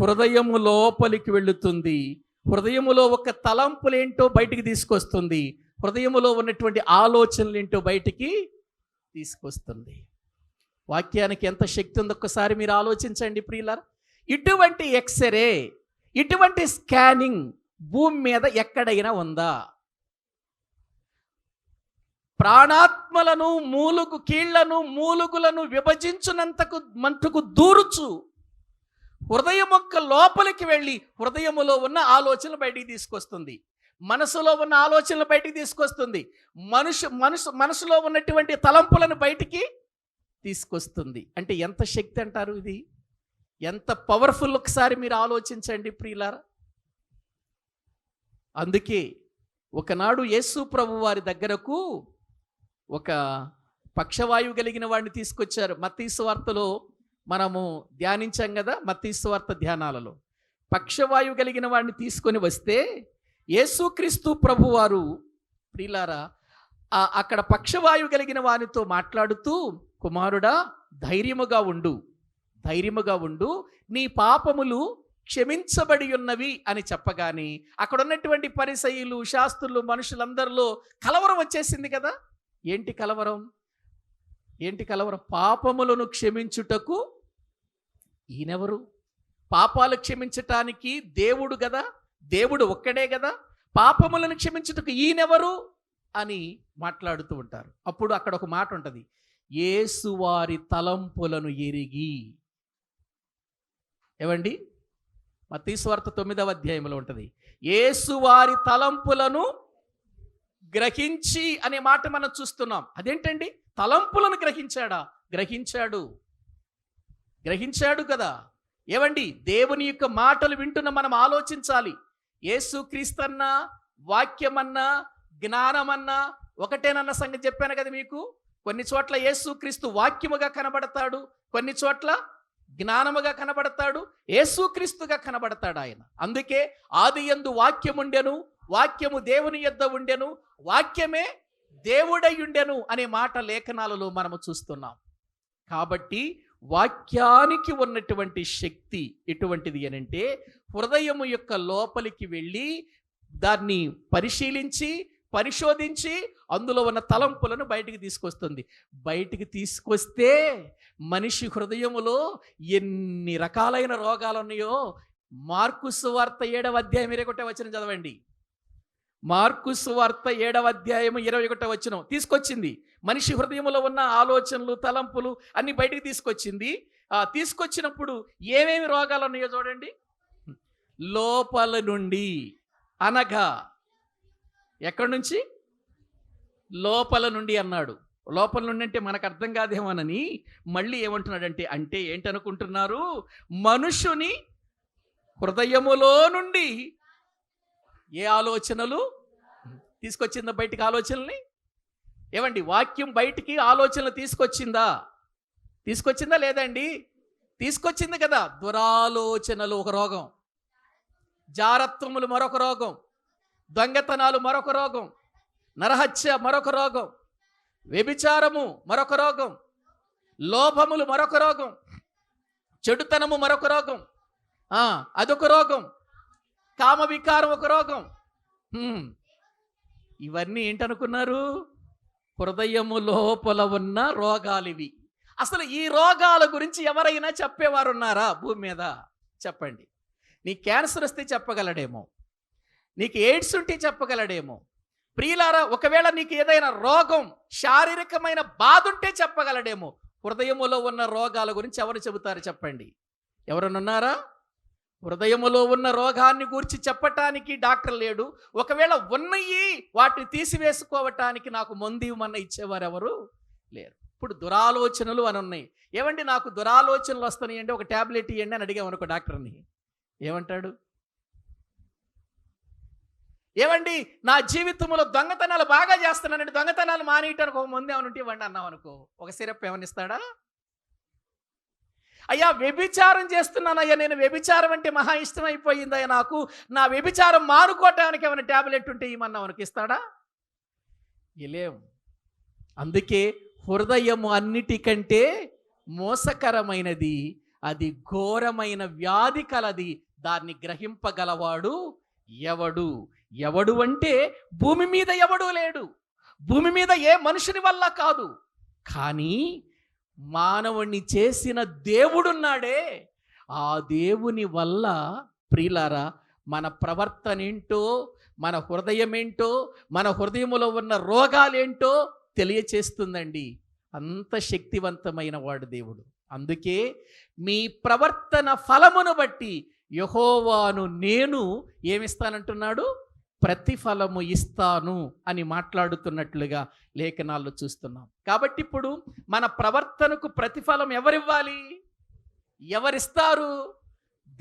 హృదయము లోపలికి వెళుతుంది. హృదయములో ఒక తలంపులేంటో బయటికి తీసుకొస్తుంది. హృదయములో ఉన్నటువంటి ఆలోచనలు ఏంటో బయటికి తీసుకొస్తుంది. వాక్యానికి ఎంత శక్తి ఉందో ఒక్కసారి మీరు ఆలోచించండి ప్రియులారా. ఇటువంటి ఎక్స్రే, ఇటువంటి స్కానింగ్ భూమి మీద ఎక్కడైనా ఉందా? ప్రాణాత్మలను కీళ్లను మూలుగులను విభజించునంతకు మట్టుకు దూరుచు హృదయం యొక్క లోపలికి వెళ్ళి హృదయములో ఉన్న ఆలోచనలు బయటికి తీసుకొస్తుంది. మనసులో ఉన్న ఆలోచనలు బయటికి తీసుకొస్తుంది. మనసులో ఉన్నటువంటి తలంపులను బయటికి తీసుకొస్తుంది. అంటే ఎంత శక్తి అంటారు ఇది? ఎంత పవర్ఫుల్! ఒకసారి మీరు ఆలోచించండి ప్రియులారా. అందుకే ఒకనాడు యేసు ప్రభు వారి దగ్గరకు ఒక పక్షవాయువు కలిగిన వాడిని తీసుకొచ్చారు. మత్తయి సువార్తలో మనము ధ్యానించాం కదా. మత్తయి సువార్త ధ్యానాలలో పక్షవాయువు కలిగిన వాడిని తీసుకొని వస్తే యేసుక్రీస్తు ప్రభువారు ప్రియులారా అక్కడ పక్షవాయువు కలిగిన వానితో మాట్లాడుతూ, కుమారుడా, ధైర్యముగా ఉండు, నీ పాపములు క్షమించబడి ఉన్నవి అని చెప్పగానే అక్కడ ఉన్నటువంటి పరిసయ్యులు, శాస్త్రులు, మనుషులందరిలో కలవరం వచ్చేసింది కదా. ఏంటి కలవరం? పాపములను క్షమించుటకు ఈయనెవరు? పాపాలు క్షమించటానికి దేవుడు కదా, దేవుడు ఒక్కడే కదా. పాపములను క్షమించుటకు ఈయనెవరు అని మాట్లాడుతూ ఉంటారు. అప్పుడు అక్కడ ఒక మాట ఉంటుంది, యేసు వారి తలంపులను ఎరిగి. ఏవండి? మత్తయి సువార్త 9వ అధ్యాయంలో ఉంటుంది, యేసు వారి తలంపులను గ్రహించి అనే మాట మనం చూస్తున్నాం. అదేంటండి? తలంపులను గ్రహించాడా? గ్రహించాడు కదా. ఏవండి? దేవుని యొక్క మాటలు వింటున్న మనం ఆలోచించాలి. యేసు క్రీస్తన్నా, వాక్యమన్నా, జ్ఞానమన్నా ఒకటేనన్న సంగతి చెప్పాను కదా మీకు. కొన్ని చోట్ల యేసు క్రీస్తు వాక్యముగా కనబడతాడు, కొన్ని చోట్ల జ్ఞానముగా కనబడతాడు, యేసుక్రీస్తుగా కనబడతాడు ఆయన. అందుకే ఆదియందు వాక్యముండెను, వాక్యము దేవుని యొద్ద ఉండెను, వాక్యమే దేవుడై ఉండెను అనే మాట లేఖనాలలో మనము చూస్తున్నాం. కాబట్టి వాక్యానికి ఉన్నటువంటి శక్తి ఎటువంటిది అనంటే, హృదయము యొక్క లోపలికి వెళ్ళి దాన్ని పరిశోధించి అందులో ఉన్న తలంపులను బయటికి తీసుకొస్తుంది. బయటికి తీసుకొస్తే మనిషి హృదయములో ఎన్ని రకాలైన రోగాలు ఉన్నాయో. మార్కు సువార్త 7వ అధ్యాయం 21వ వచనం చదవండి. మార్కు సువార్త 7వ అధ్యాయం 21వ వచనం తీసుకొచ్చింది. మనిషి హృదయంలో ఉన్న ఆలోచనలు, తలంపులు అన్ని బయటికి తీసుకొచ్చింది. తీసుకొచ్చినప్పుడు ఏమేమి రోగాలు ఉన్నాయో చూడండి. లోపల నుండి, అనగా ఎక్కడి నుంచి? లోపల నుండి అన్నాడు. లోపల నుండి అంటే మనకు అర్థం కాదేమోనని మళ్ళీ ఏమంటున్నాడంటే, అంటే ఏంటనుకుంటున్నారు? మనుషుని హృదయములో నుండి ఏ ఆలోచనలు తీసుకొచ్చిందా బయటికి? ఆలోచనల్ని. ఏమండి? వాక్యం బయటికి ఆలోచనలు తీసుకొచ్చిందా లేదండి? తీసుకొచ్చింది కదా. దురాలోచనలు ఒక రోగం, జారత్వములు మరొక రోగం, దొంగతనాలు మరొక రోగం, నరహత్య మరొక రోగం, వ్యభిచారము మరొక రోగం, లోభములు మరొక రోగం, చెడుతనము మరొక రోగం, అదొక రోగం, కామ వికారం ఒక రోగం, ఇవన్నీ ఏంటనుకున్నారు? హృదయము లోపల ఉన్న రోగాలు ఇవి. అసలు ఈ రోగాల గురించి ఎవరైనా చెప్పేవారు ఉన్నారా భూమి మీద? చెప్పండి. నీ క్యాన్సర్ వస్తే చెప్పగలడేమో, నీకు ఎయిడ్స్ ఉంటే చెప్పగలడేమో. ప్రియులారా, ఒకవేళ నీకు ఏదైనా రోగం, శారీరకమైన బాధ ఉంటే చెప్పగలడేమో. హృదయములో ఉన్న రోగాల గురించి ఎవరు చెబుతారు చెప్పండి? ఎవరన్నా ఉన్నారా? హృదయములో ఉన్న రోగాన్ని గురించి చెప్పటానికి డాక్టర్ లేడు. ఒకవేళ ఉన్నయి వాటిని తీసివేసుకోవటానికి నాకు మందు ఇవ్వమన్న ఇచ్చేవారు ఎవరు లేరు. ఇప్పుడు దురాలోచనలు అని ఉన్నాయి. ఏమండి నాకు దురాలోచనలు వస్తున్నాయండి, ఒక ట్యాబ్లెట్ ఇవ్వండి అని అడిగామనుకో డాక్టర్ని, ఏమంటాడు? ఏమండి నా జీవితంలో దొంగతనాలు బాగా చేస్తున్నానండి, దొంగతనాలు మానేయటానికి ఒక మందు ఏమైనా ఉంటే ఇవ్వండి అన్నాం అనుకో, ఒక సిరప్ ఏమని ఇస్తాడా? అయ్యా వ్యభిచారం చేస్తున్నానయ్యా, నేను వ్యభిచారం అంటే మహా ఇష్టం అయిపోయిందయ్యా నాకు, నా వ్యభిచారం మానుకోవటానికి ఏమైనా ట్యాబ్లెట్ ఉంటే ఇమ్మన్నాం అనుకో, ఇస్తాడా? ఇలేం. అందుకే హృదయము అన్నిటికంటే మోసకరమైనది, అది ఘోరమైన వ్యాధి కలది, దాన్ని గ్రహింపగలవాడు ఎవడు? ఎవడు అంటే భూమి మీద ఎవడూ లేడు, భూమి మీద ఏ మనుషుని వల్ల కాదు, కానీ మానవుణ్ణి చేసిన దేవుడున్నాడే, ఆ దేవుని వల్ల ప్రియులారా మన ప్రవర్తన ఏంటో, మన హృదయం ఏంటో, మన హృదయములో ఉన్న రోగాలేంటో తెలియచేస్తుందండి. అంత శక్తివంతమైన వాడు దేవుడు. అందుకే మీ ప్రవర్తన ఫలమును బట్టి యెహోవాను నేను ఏమిస్తానంటున్నాడు? ప్రతిఫలము ఇస్తాను అని మాట్లాడుతున్నట్లుగా లేఖనాల్లో చూస్తున్నాం. కాబట్టి ఇప్పుడు మన ప్రవర్తనకు ప్రతిఫలం ఎవరివ్వాలి? ఎవరిస్తారు?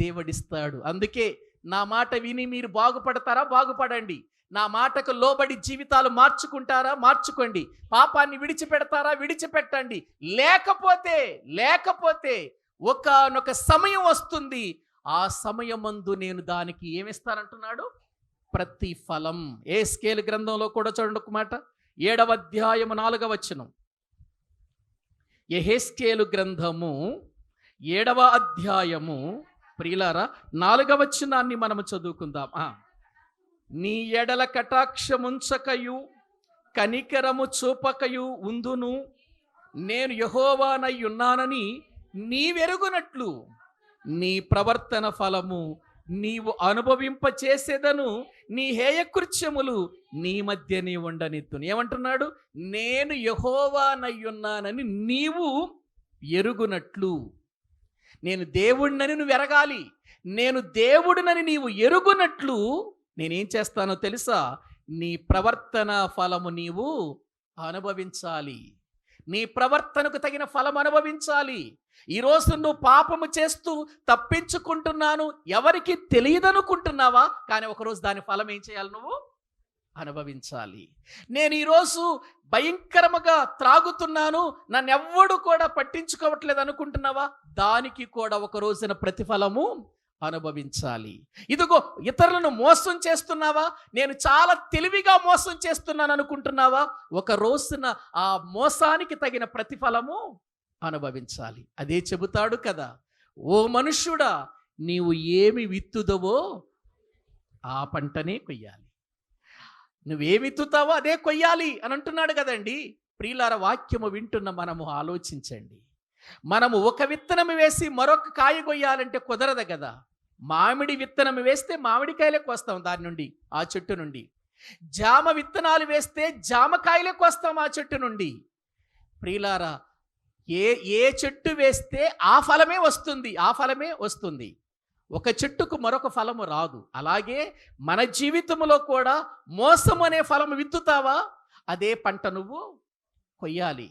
దేవుడిస్తాడు. అందుకే నా మాట విని మీరు బాగుపడతారా? బాగుపడండి. నా మాటకు లోబడి జీవితాలు మార్చుకుంటారా? మార్చుకోండి. పాపాన్ని విడిచిపెడతారా? విడిచిపెట్టండి. లేకపోతే ఒకానొక సమయం వస్తుంది, ఆ సమయమందు నేను దానికి ఏమిస్తానంటున్నాడు? ప్రతిఫలం. యెహెజ్కేలు గ్రంథంలో కూడా చూడండి ఒక మాట, 7వ అధ్యాయము 4వ వచనం. యెహెజ్కేలు గ్రంథము 7వ అధ్యాయము ప్రియులారా 4వ వచనాన్ని మనము చదువుకుందాం. నీ ఎడల కటాక్షముంచకయు కనికరము చూపకయు ఉందును, నేను యెహోవానై ఉన్నానని నీవెరుగునట్లు నీ ప్రవర్తన ఫలము నీవు అనుభవింపచేసేదను, నీ హేయకృత్యములు నీ మధ్యనే ఉండనిత్తును. ఏమంటున్నాడు? నేను యెహోవానై ఉన్నానని నీవు ఎరుగునట్లు. నేను దేవుడినని నువ్వు ఎరగాలి. నేను దేవుడినని నీవు ఎరుగునట్లు నేనేం చేస్తానో తెలుసా? నీ ప్రవర్తన ఫలము నీవు అనుభవించాలి. నీ ప్రవర్తనకు తగిన ఫలం అనుభవించాలి. ఈరోజు నువ్వు పాపము చేస్తూ తప్పించుకుంటున్నాను ఎవరికి తెలియదనుకుంటున్నావా? కానీ ఒకరోజు దాని ఫలం ఏం చేయాలి? నువ్వు అనుభవించాలి. నేను ఈరోజు భయంకరముగా త్రాగుతున్నాను, నన్ను ఎవ్వడు కూడా పట్టించుకోవట్లేదు అనుకుంటున్నావా? దానికి కూడా ఒక రోజున ప్రతిఫలము అనుభవించాలి. ఇదిగో ఇతరులను మోసం చేస్తున్నావా? నేను చాలా తెలివిగా మోసం చేస్తున్నాను అనుకుంటున్నావా? ఒక రోజున ఆ మోసానికి తగిన ప్రతిఫలము అనుభవించాలి. అదే చెబుతాడు కదా, ఓ మనుష్యుడా నీవు ఏమి విత్తుదవో ఆ పంటనే కొయ్యాలి. నువ్వేమి విత్తుతావో అదే కొయ్యాలి అని అంటున్నాడు కదండి. ప్రియులార, వాక్యము వింటున్న మనము ఆలోచించండి. మనము ఒక విత్తనం వేసి మరొక కాయ కొయ్యాలంటే కుదరదు కదా. మామిడి విత్తనం వేస్తే మామిడికాయలే కోస్తాం దాని నుండి, ఆ చెట్టు నుండి. జామ విత్తనాలు వేస్తే జామకాయలే కోస్తాం ఆ చెట్టు నుండి. ప్రియులారా, ఏ చెట్టు వేస్తే ఆ ఫలమే వస్తుంది. ఒక చెట్టుకు మరొక ఫలము రాదు. అలాగే మన జీవితంలో కూడా మోసం అనే ఫలము విత్తుతావా అదే పంట నువ్వు కొయ్యాలి.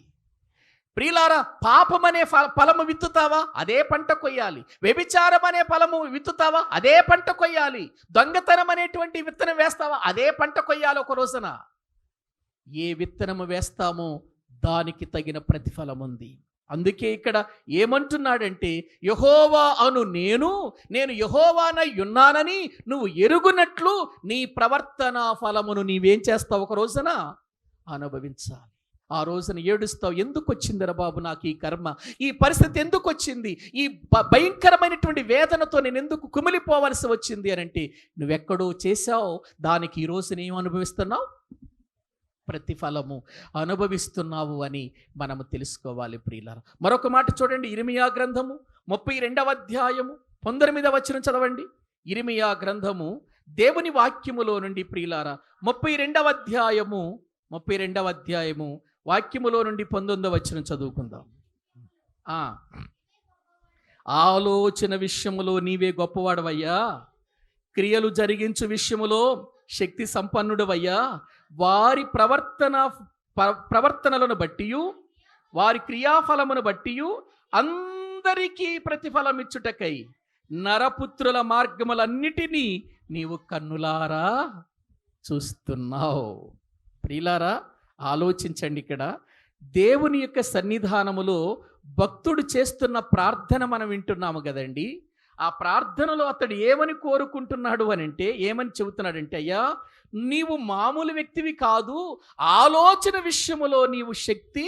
ప్రియులారా, పాపం అనే ఫలము విత్తుతావా అదే పంట కొయ్యాలి. వ్యభిచారం అనే ఫలము విత్తుతావా అదే పంట కొయ్యాలి. దొంగతనం అనేటువంటి విత్తనం వేస్తావా అదే పంట కొయ్యాలి. ఒక రోజున ఏ విత్తనము వేస్తామో దానికి తగిన ప్రతిఫలం ఉంది. అందుకే ఇక్కడ ఏమంటున్నాడంటే, యెహోవా అను నేను యెహోవానై ఉన్నానని నువ్వు ఎరుగునట్లు నీ ప్రవర్తన ఫలమును నీవేం చేస్తావు? ఒక రోజున అనుభవించాలి. ఆ రోజున ఏడుస్తావు, ఎందుకు వచ్చిందిరా బాబు నాకు ఈ కర్మ, ఈ పరిస్థితి ఎందుకు వచ్చింది, ఈ భయంకరమైనటువంటి వేదనతో నేను ఎందుకు కుమిలిపోవలసి వచ్చింది అని అంటే, నువ్వెక్కడో చేశావు, దానికి ఈ రోజున ఏం అనుభవిస్తున్నావు? ప్రతిఫలము అనుభవిస్తున్నావు అని మనము తెలుసుకోవాలి ప్రియులారా. మరొక మాట చూడండి, ఇర్మియా గ్రంథము 32వ అధ్యాయము 19వ వచనం చదవండి. ఇర్మియా గ్రంథము దేవుని వాక్యములో నుండి ప్రియులారా 32వ అధ్యాయము వాక్యములో నుండి 19వ వచనం చదువుకుందాం. ఆలోచన విషయములో నీవే గొప్పవాడవయ్యా, క్రియలు జరిగించు విషయములో శక్తి సంపన్నుడవయ్యా, వారి ప్రవర్తనలను బట్టి వారి క్రియాఫలమును బట్టి అందరికీ ప్రతిఫలం ఇచ్చుటకై నరపుత్రుల మార్గములన్నిటినీ నీవు కన్నులారా చూస్తున్నావు. ప్రియులారా, ఆలోచించండి. ఇక్కడ దేవుని యొక్క సన్నిధానములో భక్తుడు చేస్తున్న ప్రార్థన మనం వింటున్నాము కదండి. ఆ ప్రార్థనలో అతడు ఏమని కోరుకుంటున్నాడు అని అంటే, ఏమని చెబుతున్నాడంటే, అయ్యా నీవు మామూలు వ్యక్తివి కాదు, ఆలోచన విషయములో నీవు శక్తి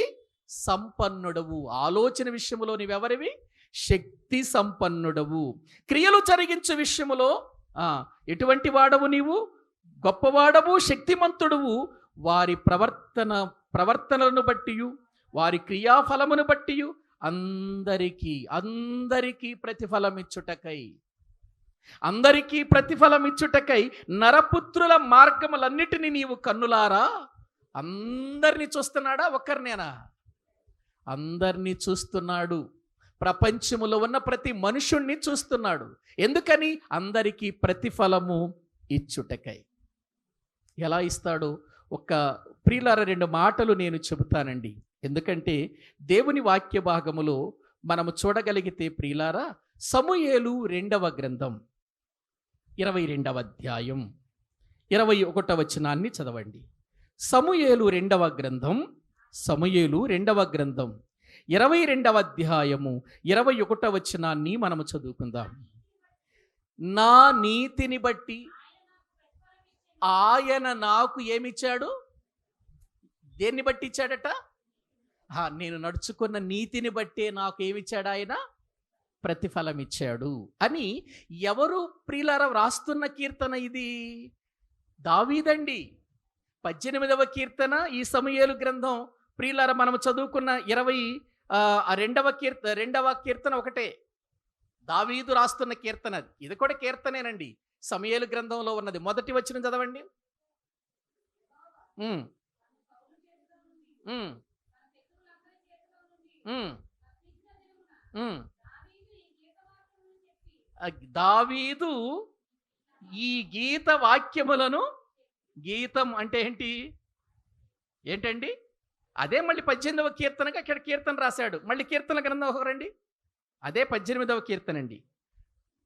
సంపన్నుడవు. ఆలోచన విషయములో నీవెవరివి? శక్తి సంపన్నుడవు. క్రియలు జరిగించు విషయములో ఎటువంటి వాడవు? నీవు గొప్పవాడవు, శక్తిమంతుడవు. వారి ప్రవర్తనలను బట్టి వారి క్రియాఫలమును బట్టి అందరికీ ప్రతిఫలం ఇచ్చుటకై నరపుత్రుల మార్గములన్నిటినీ నీవు కన్నులారా అందరినీ చూస్తున్నాడా? ఒక్కరినేనా? అందరినీ చూస్తున్నాడు. ప్రపంచములో ఉన్న ప్రతి మనుషుణ్ణి చూస్తున్నాడు. ఎందుకని? అందరికీ ప్రతిఫలము ఇచ్చుటకై. ఎలా ఇస్తాడు? ఒక ప్రియులారా 2 మాటలు నేను చెబుతానండి. ఎందుకంటే దేవుని వాక్య భాగములో మనము చూడగలిగితే ప్రియులారా, సమూయేలు 2వ గ్రంథం 22వ అధ్యాయం 21వ వచనాన్ని చదవండి. సమూయేలు 2వ గ్రంథం 22వ అధ్యాయము 21వ వచనాన్ని మనము చదువుకుందాం. నా నీతిని బట్టి ఆయన నాకు ఏమిచ్చాడు? దేన్ని బట్టి ఇచ్చాడట? నేను నడుచుకున్న నీతిని బట్టే నాకు ఏమిచ్చాడు? ఆయన ప్రతిఫలం ఇచ్చాడు అని. ఎవరు ప్రియులారా వ్రాస్తున్న కీర్తన ఇది? దావీదండి. 18వ కీర్తన ఈ సమూయేలు గ్రంథం ప్రియులారా మనం చదువుకున్న 22వ కీర్తన ఒకటే. దావీదు రాస్తున్న కీర్తన ఇది కూడా కీర్తనేనండి. సమూయేలు గ్రంథంలో ఉన్నది. మొదటి వచనం చదవండి. దావీదు ఈ గీత వాక్యములను, గీతం అంటే ఏంటండి? అదే మళ్ళీ 18వ కీర్తనగా ఇక్కడ కీర్తన రాశాడు. మళ్ళీ కీర్తన గ్రంథం ఒకరండి, అదే 18వ కీర్తన అండి.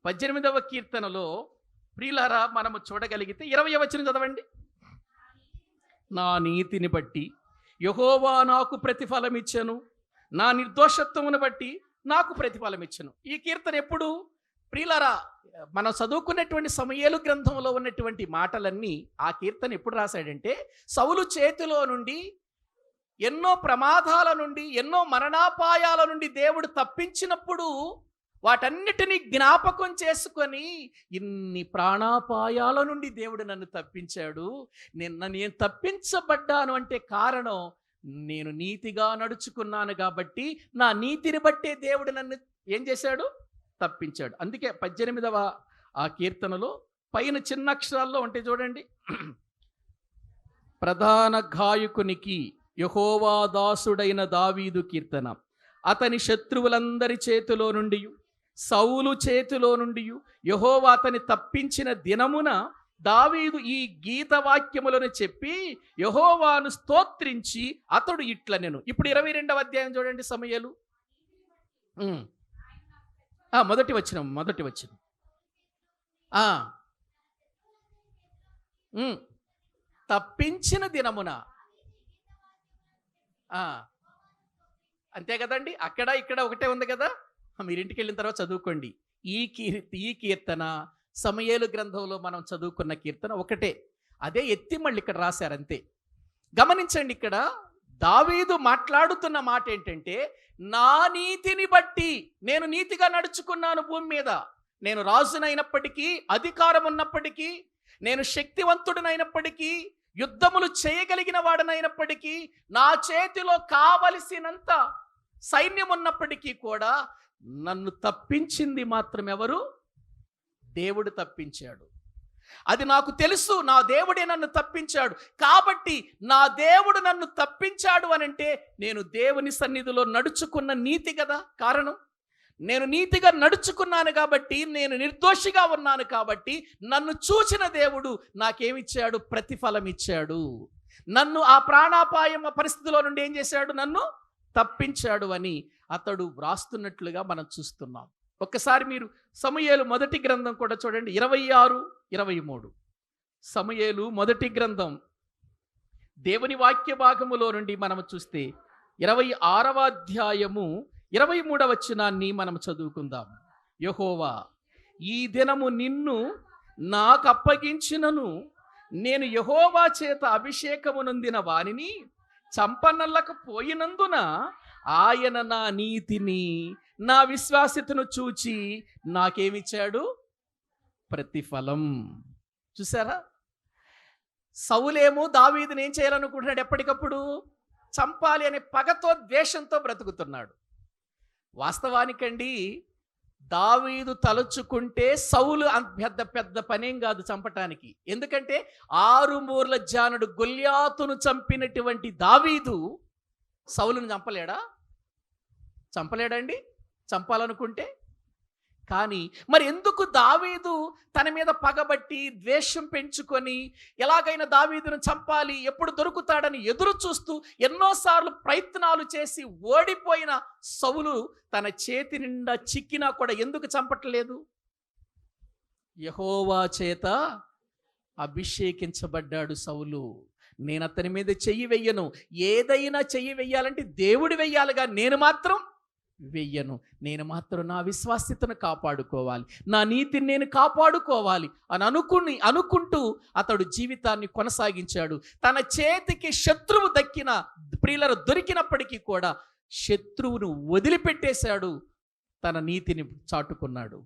18వ కీర్తనలో ప్రియులారా మనము చూడగలిగితే 20వ వచనం చదవండి. నా నీతిని బట్టి యెహోవా నాకు ప్రతిఫలం ఇచ్చెను, నా నిర్దోషత్వమును బట్టి నాకు ప్రతిఫలం ఇచ్చెను. ఈ కీర్తన ఎప్పుడు ప్రియులారా మనం చదువుకున్నటువంటి సమూయేలు గ్రంథంలో ఉన్నటువంటి మాటలన్నీ ఆ కీర్తన ఎప్పుడు రాశాడంటే, సౌలు చేతిలో నుండి ఎన్నో ప్రమాదాల నుండి, ఎన్నో మరణాపాయాల నుండి దేవుడు తప్పించినప్పుడు వాటన్నిటినీ జ్ఞాపకం చేసుకొని, ఇన్ని ప్రాణాపాయాల నుండి దేవుడు నన్ను తప్పించాడు, నేను తప్పించబడ్డాను అంటే కారణం నేను నీతిగా నడుచుకున్నాను కాబట్టి, నా నీతిని బట్టే దేవుడు నన్ను ఏం చేశాడు? తప్పించాడు. అందుకే 18వ ఆ కీర్తనలో పైన చిన్న అక్షరాల్లో ఉంటే చూడండి, ప్రధాన గాయకునికి యెహోవా దాసుడైన దావీదు కీర్తన. అతని శత్రువులందరి చేతిలో నుండి, సౌలు చేతిలో నుండి యెహోవా అతని తప్పించిన దినమున దావీదు ఈ గీత వాక్యములను చెప్పి యెహోవాను స్తోత్రించి అతడు ఇట్లనెను. ఇప్పుడు 22వ అధ్యాయం చూడండి సమూయేలు. మొదటి వచనం తప్పించిన దినమున. అంతే కదండి, అక్కడ ఇక్కడ ఒకటే ఉంది కదా. మీరు ఇంటికి వెళ్ళిన తర్వాత చదువుకోండి. ఈ కీర్తన సమూయేలు గ్రంథంలో మనం చదువుకున్న కీర్తన ఒకటే. అదే ఎత్తి మళ్ళీ ఇక్కడ రాశారు అంతే. గమనించండి, ఇక్కడ దావీదు మాట్లాడుతున్న మాట ఏంటంటే, నా నీతిని బట్టి నేను నీతిగా నడుచుకున్నాను భూమి మీద. నేను రాజునైనప్పటికీ, అధికారం ఉన్నప్పటికీ, నేను శక్తివంతుడినైనప్పటికీ, యుద్ధములు చేయగలిగిన వాడనైనప్పటికీ, నా చేతిలో కావలసినంత సైన్యం ఉన్నప్పటికీ కూడా నన్ను తప్పించింది మాత్రం ఎవరు? దేవుడు తప్పించాడు. అది నాకు తెలుసు, నా దేవుడే నన్ను తప్పించాడు. కాబట్టి నా దేవుడు నన్ను తప్పించాడు అనంటే నేను దేవుని సన్నిధిలో నడుచుకున్న నీతి కదా కారణం. నేను నీతిగా నడుచుకున్నాను కాబట్టి, నేను నిర్దోషిగా ఉన్నాను కాబట్టి, నన్ను చూసిన దేవుడు నాకేమిచ్చాడు? ప్రతిఫలం ఇచ్చాడు. నన్ను ఆ ప్రాణాపాయం పరిస్థితిలో నుండి ఏం చేశాడు? నన్ను తప్పించాడు అని అతడు వ్రాస్తున్నట్లుగా మనం చూస్తున్నాం. ఒక్కసారి మీరు సమూయేలు మొదటి గ్రంథం కూడా చూడండి, 26, 23. సమూయేలు మొదటి గ్రంథం దేవుని వాక్య భాగములో నుండి మనం చూస్తే 26వ అధ్యాయము 23వ వచనాన్ని మనం చదువుకుందాం. యెహోవా, ఈ దినము నిన్ను నాకు అప్పగించినను, నేను యెహోవా చేత అభిషేకము నొందిన వానిని చంపనల్లకపోయినందున ఆయన నా నీతిని, నా విశ్వాస్యతను చూచి నాకేమిచ్చాడు? ప్రతిఫలం. చూసారా? సౌలేమో దావీదుని ఏం చేయాలనుకుంటున్నాడు? ఎప్పటికప్పుడు చంపాలి అనే పగతో, ద్వేషంతో బ్రతుకుతున్నాడు. వాస్తవానికండి, దావీదు తలుచుకుంటే సౌలు పెద్ద పెద్ద పనేం కాదు చంపటానికి. ఎందుకంటే 6 మూరల జానుడు గొల్యాతును చంపినటువంటి దావీదు సౌలును చంపలేడండి చంపాలనుకుంటే. కానీ మరి ఎందుకు దావీదు తన మీద పగబట్టి ద్వేషం పెంచుకొని ఎలాగైనా దావీదును చంపాలి, ఎప్పుడు దొరుకుతాడని ఎదురు చూస్తూ ఎన్నోసార్లు ప్రయత్నాలు చేసి ఓడిపోయిన సౌలు తన చేతి నిండా చిక్కినా కూడా ఎందుకు చంపట్లేదు? యెహోవా చేత అభిషేకించబడ్డాడు సౌలు. నేను అతని మీద చెయ్యి వెయ్యను. ఏదైనా చెయ్యి వెయ్యాలంటే దేవుడు వెయ్యాలిగా, నేను మాత్రం వెయ్యను. నేను మాత్రం నా విశ్వాస్యతను కాపాడుకోవాలి, నా నీతిని నేను కాపాడుకోవాలి అని అనుకుంటూ అతడు జీవితాన్ని కొనసాగించాడు. తన చేతికి శత్రువు దొరికినప్పటికీ కూడా శత్రువును వదిలిపెట్టేశాడు, తన నీతిని చాటుకున్నాడు.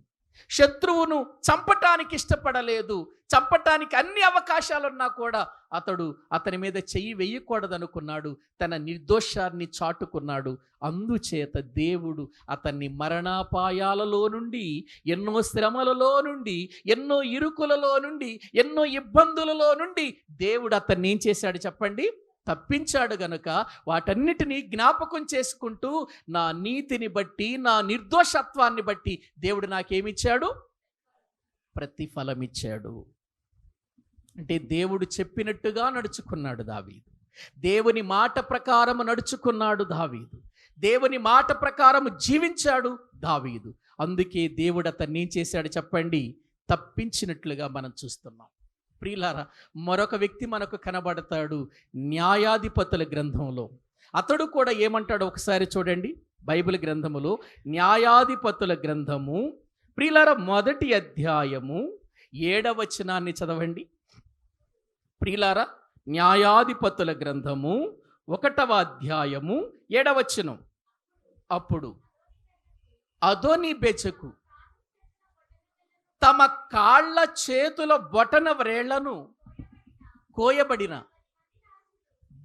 శత్రువును చంపటానికి ఇష్టపడలేదు. చంపటానికి అన్ని అవకాశాలున్నా కూడా అతని మీద చెయ్యి వెయ్యకూడదనుకున్నాడు. తన నిర్దోషాన్ని చాటుకున్నాడు. అందుచేత దేవుడు అతన్ని మరణాపాయాలలో నుండి, ఎన్నో శ్రమలలో నుండి, ఎన్నో ఇరుకులలో నుండి, ఎన్నో ఇబ్బందులలో నుండి దేవుడు అతన్ని ఏం చేశాడు చెప్పండి? తప్పించాడు. గనుక వాటన్నిటినీ జ్ఞాపకం చేసుకుంటూ నా నీతిని బట్టి, నా నిర్దోషత్వాన్ని బట్టి దేవుడు నాకేమిచ్చాడు? ప్రతిఫలం ఇచ్చాడు. అంటే దేవుడు చెప్పినట్టుగా నడుచుకున్నాడు దావీదు. దేవుని మాట ప్రకారం నడుచుకున్నాడు దావీదు. దేవుని మాట ప్రకారం జీవించాడు దావీదు. అందుకే దేవుడు అతన్ని ఏం చేశాడు చెప్పండి? తప్పించినట్లుగా మనం చూస్తున్నాం. ప్రియులారా, మరొక వ్యక్తి మనకు కనబడతాడు న్యాయాధిపతుల గ్రంథంలో. అతడు కూడా ఏమంటాడో ఒకసారి చూడండి. బైబిల్ గ్రంథములో న్యాయాధిపతుల గ్రంథము ప్రియులారా మొదటి అధ్యాయము 7వ వచనాన్ని చదవండి. ప్రియులారా, న్యాయాధిపతుల గ్రంథము 1వ అధ్యాయము 7వ వచనం. అప్పుడు అదోనీబెజకు తమ కాళ్ళ చేతుల బొటన వ్రేళ్లను కోయబడిన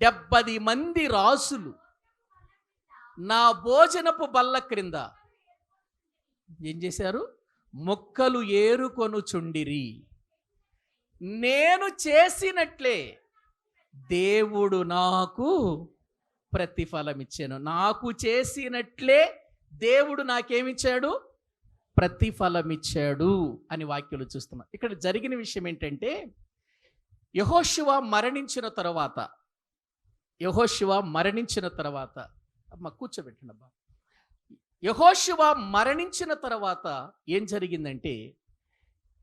70 మంది రాజులు నా భోజనపు బల్ల క్రింద ఏం చేశారు? మొక్కలు ఏరుకొనుచుండిరి. నేను చేసినట్లే దేవుడు నాకు ప్రతిఫలం ఇచ్చాను. నాకు చేసినట్లే దేవుడు నాకేమిచ్చాడు? ప్రతిఫలం ఇచ్చాడు అని వాక్యాలు చూస్తున్నాం. ఇక్కడ జరిగిన విషయం ఏంటంటే, యెహోషువ మరణించిన తర్వాత అమ్మ కూర్చోబెట్టండి అబ్బా. యెహోషువ మరణించిన తర్వాత ఏం జరిగిందంటే,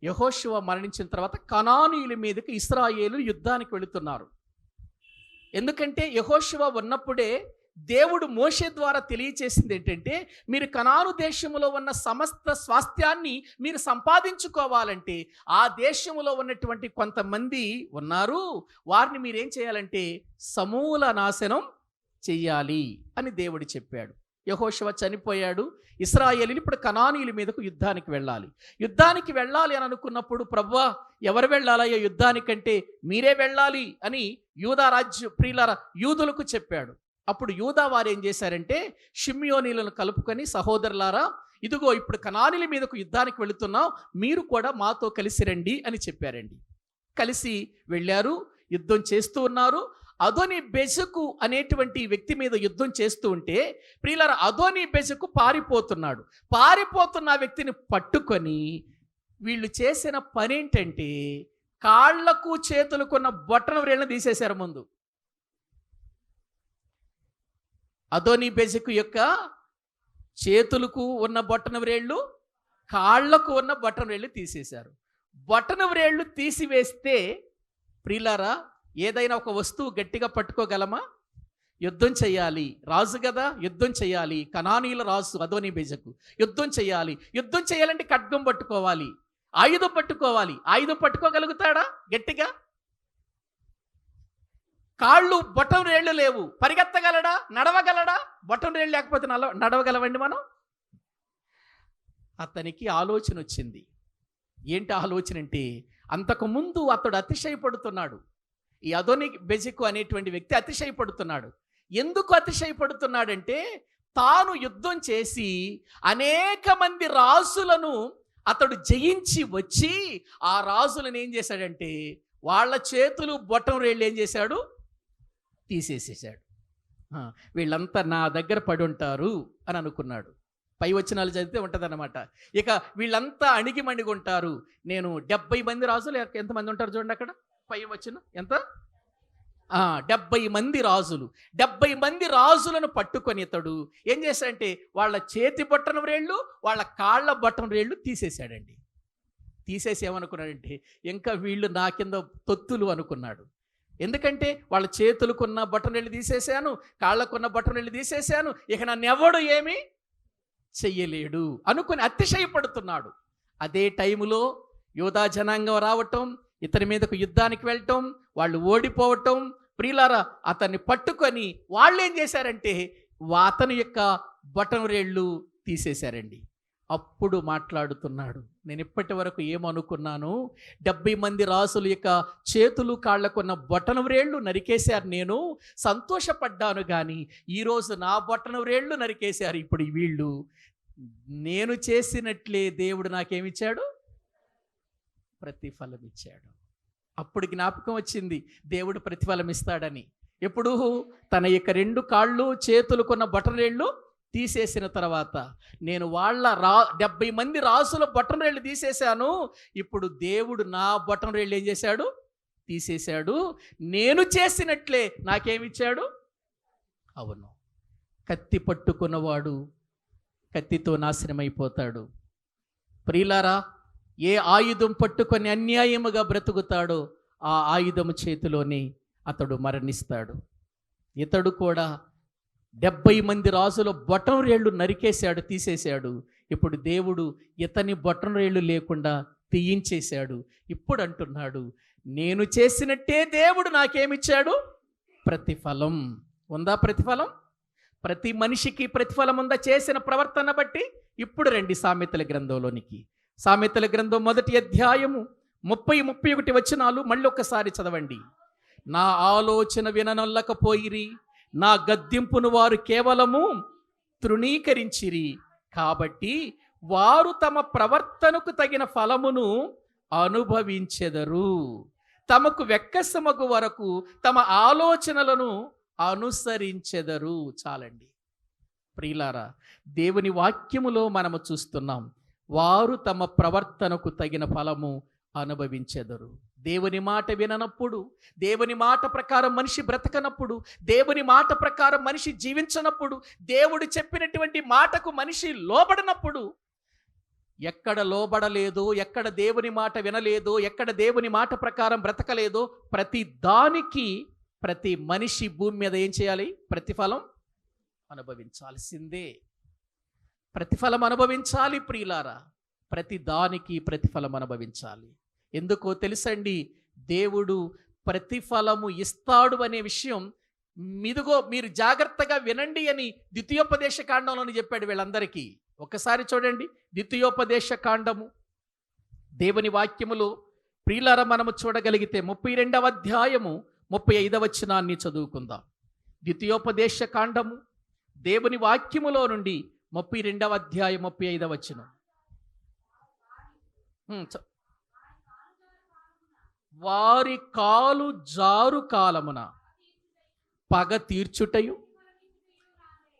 యెహోషువ మరణించిన తర్వాత కనానీయుల మీదకి ఇశ్రాయేలు యుద్ధానికి వెళుతున్నారు. ఎందుకంటే యెహోషువ ఉన్నప్పుడే దేవుడు మోషే ద్వారా తెలియచేసింది ఏంటంటే, మీరు కనాను దేశములో ఉన్న సమస్త స్వాస్థ్యాన్ని మీరు సంపాదించుకోవాలంటే ఆ దేశములో ఉన్నటువంటి కొంతమంది ఉన్నారు, వారిని మీరేం చేయాలంటే సమూల నాశనం చెయ్యాలి అని దేవుడు చెప్పాడు. యెహోషువ చనిపోయాడు. ఇశ్రాయేలీయులు ఇప్పుడు కనానీయుల మీదకు యుద్ధానికి వెళ్ళాలి అని అనుకున్నప్పుడు, ప్రభువా ఎవరు వెళ్ళాలయ్యా యుద్ధానికంటే, మీరే వెళ్ళాలి అని యూదా రాజ్య ప్రియులారా యూదులకు చెప్పాడు. అప్పుడు యూదా వారు ఏం చేశారంటే, షిమ్యోనీలను కలుపుకొని, సహోదరులారా ఇదిగో ఇప్పుడు కనానీయుల మీదకు యుద్ధానికి వెళుతున్నాం, మీరు కూడా మాతో కలిసి రండి అని చెప్పారండి. కలిసి వెళ్ళారు, యుద్ధం చేస్తూ ఉన్నారు. అదోని బెజకు అనేటువంటి వ్యక్తి మీద యుద్ధం చేస్తూ ఉంటే, ప్రియులారా అదోని బెజకు పారిపోతున్న వ్యక్తిని పట్టుకొని వీళ్ళు చేసిన పని ఏంటంటే, కాళ్లకు చేతులకున్న బొట్టన వ్రేళ్ళను తీసేశారు. ముందు అదోని బెజకు యొక్క చేతులకు ఉన్న బొట్టన వ్రేళ్ళు, కాళ్లకు ఉన్న బొట్టన వ్రేళ్ళు తీసేశారు. బొట్టన వ్రేళ్ళు తీసివేస్తే ప్రియులారా ఏదైనా ఒక వస్తువు గట్టిగా పట్టుకోగలమా? యుద్ధం చేయాలి, రాజు కదా, యుద్ధం చేయాలి. కనానీయుల రాజు అదోని బెజకు యుద్ధం చేయాలంటే ఖడ్గం పట్టుకోవాలి, ఆయుధం పట్టుకోవాలి. ఆయుధం పట్టుకోగలుగుతాడా గట్టిగా? కాళ్ళు బొట్టం రేళ్ళు లేవు, పరిగెత్తగలడా, నడవగలడా? బొట్టం రేళ్ళు లేకపోతే నడవగలవండి మనం? అతనికి ఆలోచన వచ్చింది. ఏంటి ఆలోచన అంటే, అంతకుముందు అతడు అతిశయపడుతున్నాడు. ఈ అదోని బెజకు అనేటువంటి వ్యక్తి అతిశయపడుతున్నాడు. ఎందుకు అతిశయపడుతున్నాడంటే, తాను యుద్ధం చేసి అనేక మంది రాజులను అతడు జయించి వచ్చి ఆ రాజులను ఏం చేశాడంటే, వాళ్ళ చేతులు బొట్టం రేళ్ళు ఏం చేశాడు? తీసేసేసాడు. వీళ్ళంతా నా దగ్గర పడి ఉంటారు అని అనుకున్నాడు. పై వచనాలు చదివితే ఉంటుందన్నమాట. ఇక వీళ్ళంతా అణిగిమణిగి ఉంటారు. నేను 70 మంది రాజులు, ఎంతమంది ఉంటారు చూడండి అక్కడ పై వచనం ఎంత, 70 మంది రాజులు. 70 మంది రాజులను పట్టుకొని ఇతడు ఏం చేశాడంటే, వాళ్ళ చేతి బొట్టన వ్రేళ్ళు, వాళ్ళ కాళ్ళ బొట్టన వ్రేళ్ళు తీసేశాడండి. తీసేసి ఏమనుకున్నాడంటే, ఇంకా వీళ్ళు నా కింద తొత్తులు అనుకున్నాడు. ఎందుకంటే వాళ్ళ చేతులకున్న బొట్టనవేళ్ళు తీసేశాను, కాళ్ళకున్న బొట్టనవేళ్ళు తీసేశాను, ఇక నన్ను ఎవడు ఏమీ చెయ్యలేడు అనుకుని అతిశయపడుతున్నాడు. అదే టైములో యోధా జనాంగం రావటం, ఇతని మీదకు యుద్ధానికి వెళ్ళటం, వాళ్ళు ఓడిపోవటం. ప్రియులారా అతన్ని పట్టుకొని వాళ్ళు ఏం చేశారంటే, అతని యొక్క బొట్టనవేళ్ళు తీసేశారండి. అప్పుడు మాట్లాడుతున్నాడు, నేను ఇప్పటి వరకు ఏమనుకున్నాను, 70 మంది రాసుల యొక్క చేతులు కాళ్ళకున్న బొట్టన వ్రేళ్ళు నరికేశారు, నేను సంతోషపడ్డాను. కానీ ఈరోజు నా బొట్టన వ్రేళ్ళు నరికేశారు. ఇప్పుడు వీళ్ళు, నేను చేసినట్లే దేవుడు నాకేమిచ్చాడు? ప్రతిఫలం ఇచ్చాడు. అప్పుడు జ్ఞాపకం వచ్చింది, దేవుడు ప్రతిఫలం ఇస్తాడని. ఎప్పుడు? తన యొక్క 2 కాళ్ళు చేతులకున్న బొట్టన వ్రేళ్ళు తీసేసిన తర్వాత, నేను వాళ్ళ 70 మంది రాసుల బొట్టన వ్రేళ్ళు తీసేశాను, ఇప్పుడు దేవుడు నా బొట్టన వ్రేళ్ళు ఏం చేశాడు? తీసేశాడు. నేను చేసినట్లే నాకేమిచ్చాడు? అవును, కత్తి పట్టుకున్నవాడు కత్తితో నాశనమైపోతాడు. ప్రియులారా, ఏ ఆయుధం పట్టుకొని అన్యాయముగా బ్రతుకుతాడో ఆ ఆయుధము చేతిలోనే అతడు మరణిస్తాడు. ఇతడు కూడా 70 మంది రాజుల బొట్టన వ్రేళ్ళు నరికేశాడు, తీసేశాడు. ఇప్పుడు దేవుడు ఇతని బొట్టన వ్రేళ్ళు లేకుండా తీయించేశాడు. ఇప్పుడు అంటున్నాడు, నేను చేసినట్టే దేవుడు నాకేమిచ్చాడు? ప్రతిఫలం. ఉందా ప్రతిఫలం? ప్రతి మనిషికి ప్రతిఫలం ఉందా చేసిన ప్రవర్తన బట్టి? ఇప్పుడు రండి సామెతల గ్రంథంలోనికి. సామెతల గ్రంథం 1వ అధ్యాయము 30-31 వచనాలు మళ్ళీ ఒక్కసారి చదవండి. నా ఆలోచన విననొల్లకపోయిరి, నా గద్దింపును వారు కేవలము తృణీకరించిరి, కాబట్టి వారు తమ ప్రవర్తనకు తగిన ఫలమును అనుభవించెదరు. తమకు వెక్కసమగు వరకు తమ ఆలోచనలను అనుసరించెదరు. చాలండి ప్రియులారా, దేవుని వాక్యములో మనము చూస్తున్నాం, వారు తమ ప్రవర్తనకు తగిన ఫలము అనుభవించెదరు. దేవుని మాట విననప్పుడు, దేవుని మాట ప్రకారం మనిషి బ్రతకనప్పుడు, దేవుని మాట ప్రకారం మనిషి జీవించనప్పుడు, దేవుడు చెప్పినటువంటి మాటకు మనిషి లోబడినప్పుడు, ఎక్కడ లోబడలేదో, ఎక్కడ దేవుని మాట వినలేదో, ఎక్కడ దేవుని మాట ప్రకారం బ్రతకలేదో, ప్రతి దానికి ప్రతి మనిషి భూమి మీద ఏం చేయాలి? ప్రతిఫలం అనుభవించాల్సిందే. ప్రతిఫలం అనుభవించాలి ప్రియులారా, ప్రతి దానికి ప్రతిఫలం అనుభవించాలి. ఎందుకో తెలుసండి, దేవుడు ప్రతిఫలము ఇస్తాడు అనే విషయం మిదుగో మీరు జాగ్రత్తగా వినండి అని ద్వితీయోపదేశ కాండంలోని చెప్పాడు వీళ్ళందరికీ. ఒక్కసారి చూడండి ద్వితీయోపదేశ కాండము దేవుని వాక్యములు ప్రియులారా మనము చూడగలిగితే 32వ అధ్యాయము 35వ వచనాన్ని చదువుకుందాం. ద్వితీయోపదేశ కాండము దేవుని వాక్యములో నుండి 32వ అధ్యాయం 35వ వచనం. వారి కాలు జారు కాలమున పగ తీర్చుటయు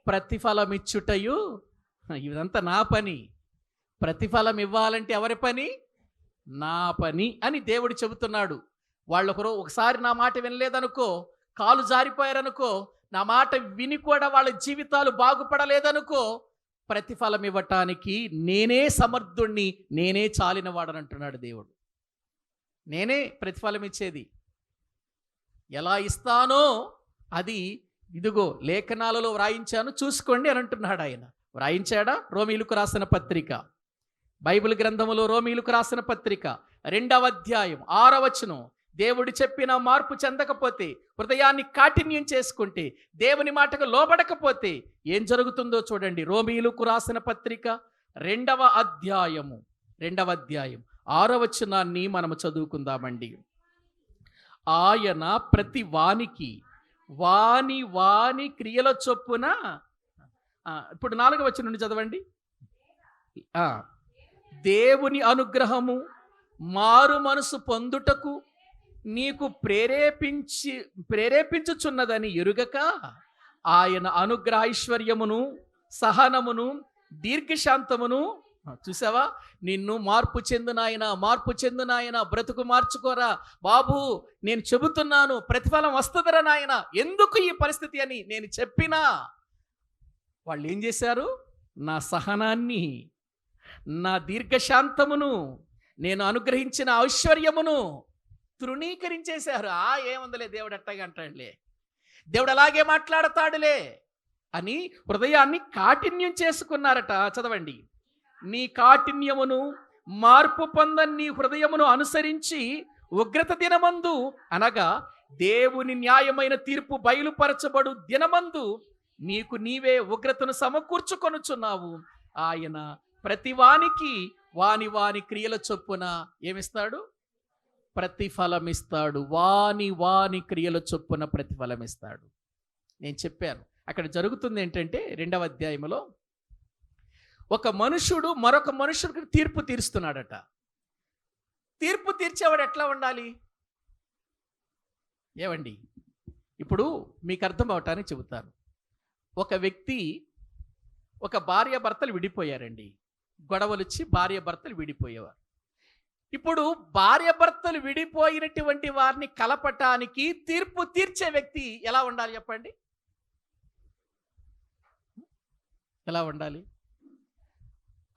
ప్రతిఫలమిచ్చుటయు, ఇదంతా నా పని. ప్రతిఫలం ఇవ్వాలంటే ఎవరి పని? నా పని అని దేవుడు చెబుతున్నాడు. ఒకసారి నా మాట వినలేదనుకో, కాలు జారిపోయారనుకో, నా మాట విని కూడా వాళ్ళ జీవితాలు బాగుపడలేదనుకో, ప్రతిఫలం ఇవ్వటానికి నేనే సమర్థుణ్ణి, నేనే చాలినవాడని అంటున్నాడు దేవుడు. నేనే ప్రతిఫలం ఇచ్చేది. ఎలా ఇస్తానో అది ఇదిగో లేఖనాలలో వ్రాయించాను చూసుకోండి అని అంటున్నాడు ఆయన. వ్రాయించాడా? రోమీయులకు రాసిన పత్రిక, బైబిల్ గ్రంథములో రోమీయులకు రాసిన పత్రిక 2వ అధ్యాయం 6వ వచనం. దేవుడు చెప్పిన మార్పు చెందకపోతే, హృదయాన్ని కాఠిన్యం చేసుకుంటే, దేవుని మాటకు లోబడకపోతే ఏం జరుగుతుందో చూడండి. రోమీయులకు రాసిన పత్రిక 2వ అధ్యాయం 6వ వచనాన్ని మనము చదువుకుందామండి. ఆయన ప్రతి వానికి వాని క్రియల చొప్పున, ఇప్పుడు 4వ వచనం నుండి చదవండి. దేవుని అనుగ్రహము మారు మనసు పొందుటకు నీకు ప్రేరేపించుచున్నదని ఎరుగక, ఆయన అనుగ్రహ ఐశ్వర్యమును సహనమును దీర్ఘశాంతమును, చూసావా, నిన్ను మార్పు చెందు నాయన, బ్రతుకు మార్చుకోరా బాబు, నేను చెబుతున్నాను ప్రతిఫలం వస్తుందిరా నాయన, ఎందుకు ఈ పరిస్థితి అని నేను చెప్పినా వాళ్ళు ఏం చేశారు? నా సహనాన్ని, నా దీర్ఘశాంతమును, నేను అనుగ్రహించిన ఐశ్వర్యమును తృణీకరించేశారు. ఏముందలే, దేవుడు అట్టగా అంటాడులే, దేవుడు అలాగే మాట్లాడతాడులే అని హృదయాన్ని కాఠిన్యం చేసుకున్నారట. చదవండి. నీ కాఠిన్యమును మార్పు పొందని నీ హృదయమును అనుసరించి ఉగ్రత దినమందు, అనగా దేవుని న్యాయమైన తీర్పు బయలుపరచబడు దినమందు నీకు నీవే ఉగ్రతను సమకూర్చుకొనుచున్నావు. ఆయన ప్రతివానికి వాని క్రియల చొప్పున ఏమిస్తాడు? ప్రతిఫలమిస్తాడు. వాని క్రియల చొప్పున ప్రతిఫలమిస్తాడు. నేను చెప్పాను అక్కడ జరుగుతుంది ఏంటంటే 2వ అధ్యాయంలో ఒక మనుషుడు మరొక మనుషుడికి తీర్పు తీరుస్తున్నాడట. తీర్పు తీర్చేవాడు ఎట్లా ఉండాలి? ఏమండి, ఇప్పుడు మీకు అర్థం అవటానికి చెబుతాను. ఒక వ్యక్తి, ఒక భార్య భర్తలు విడిపోయారండి. గొడవలు వచ్చి భార్య భర్తలు విడిపోయేవారు. ఇప్పుడు భార్య భర్తలు విడిపోయినటువంటి వారిని కలపటానికి తీర్పు తీర్చే వ్యక్తి ఎలా ఉండాలి చెప్పండి? ఎలా ఉండాలి?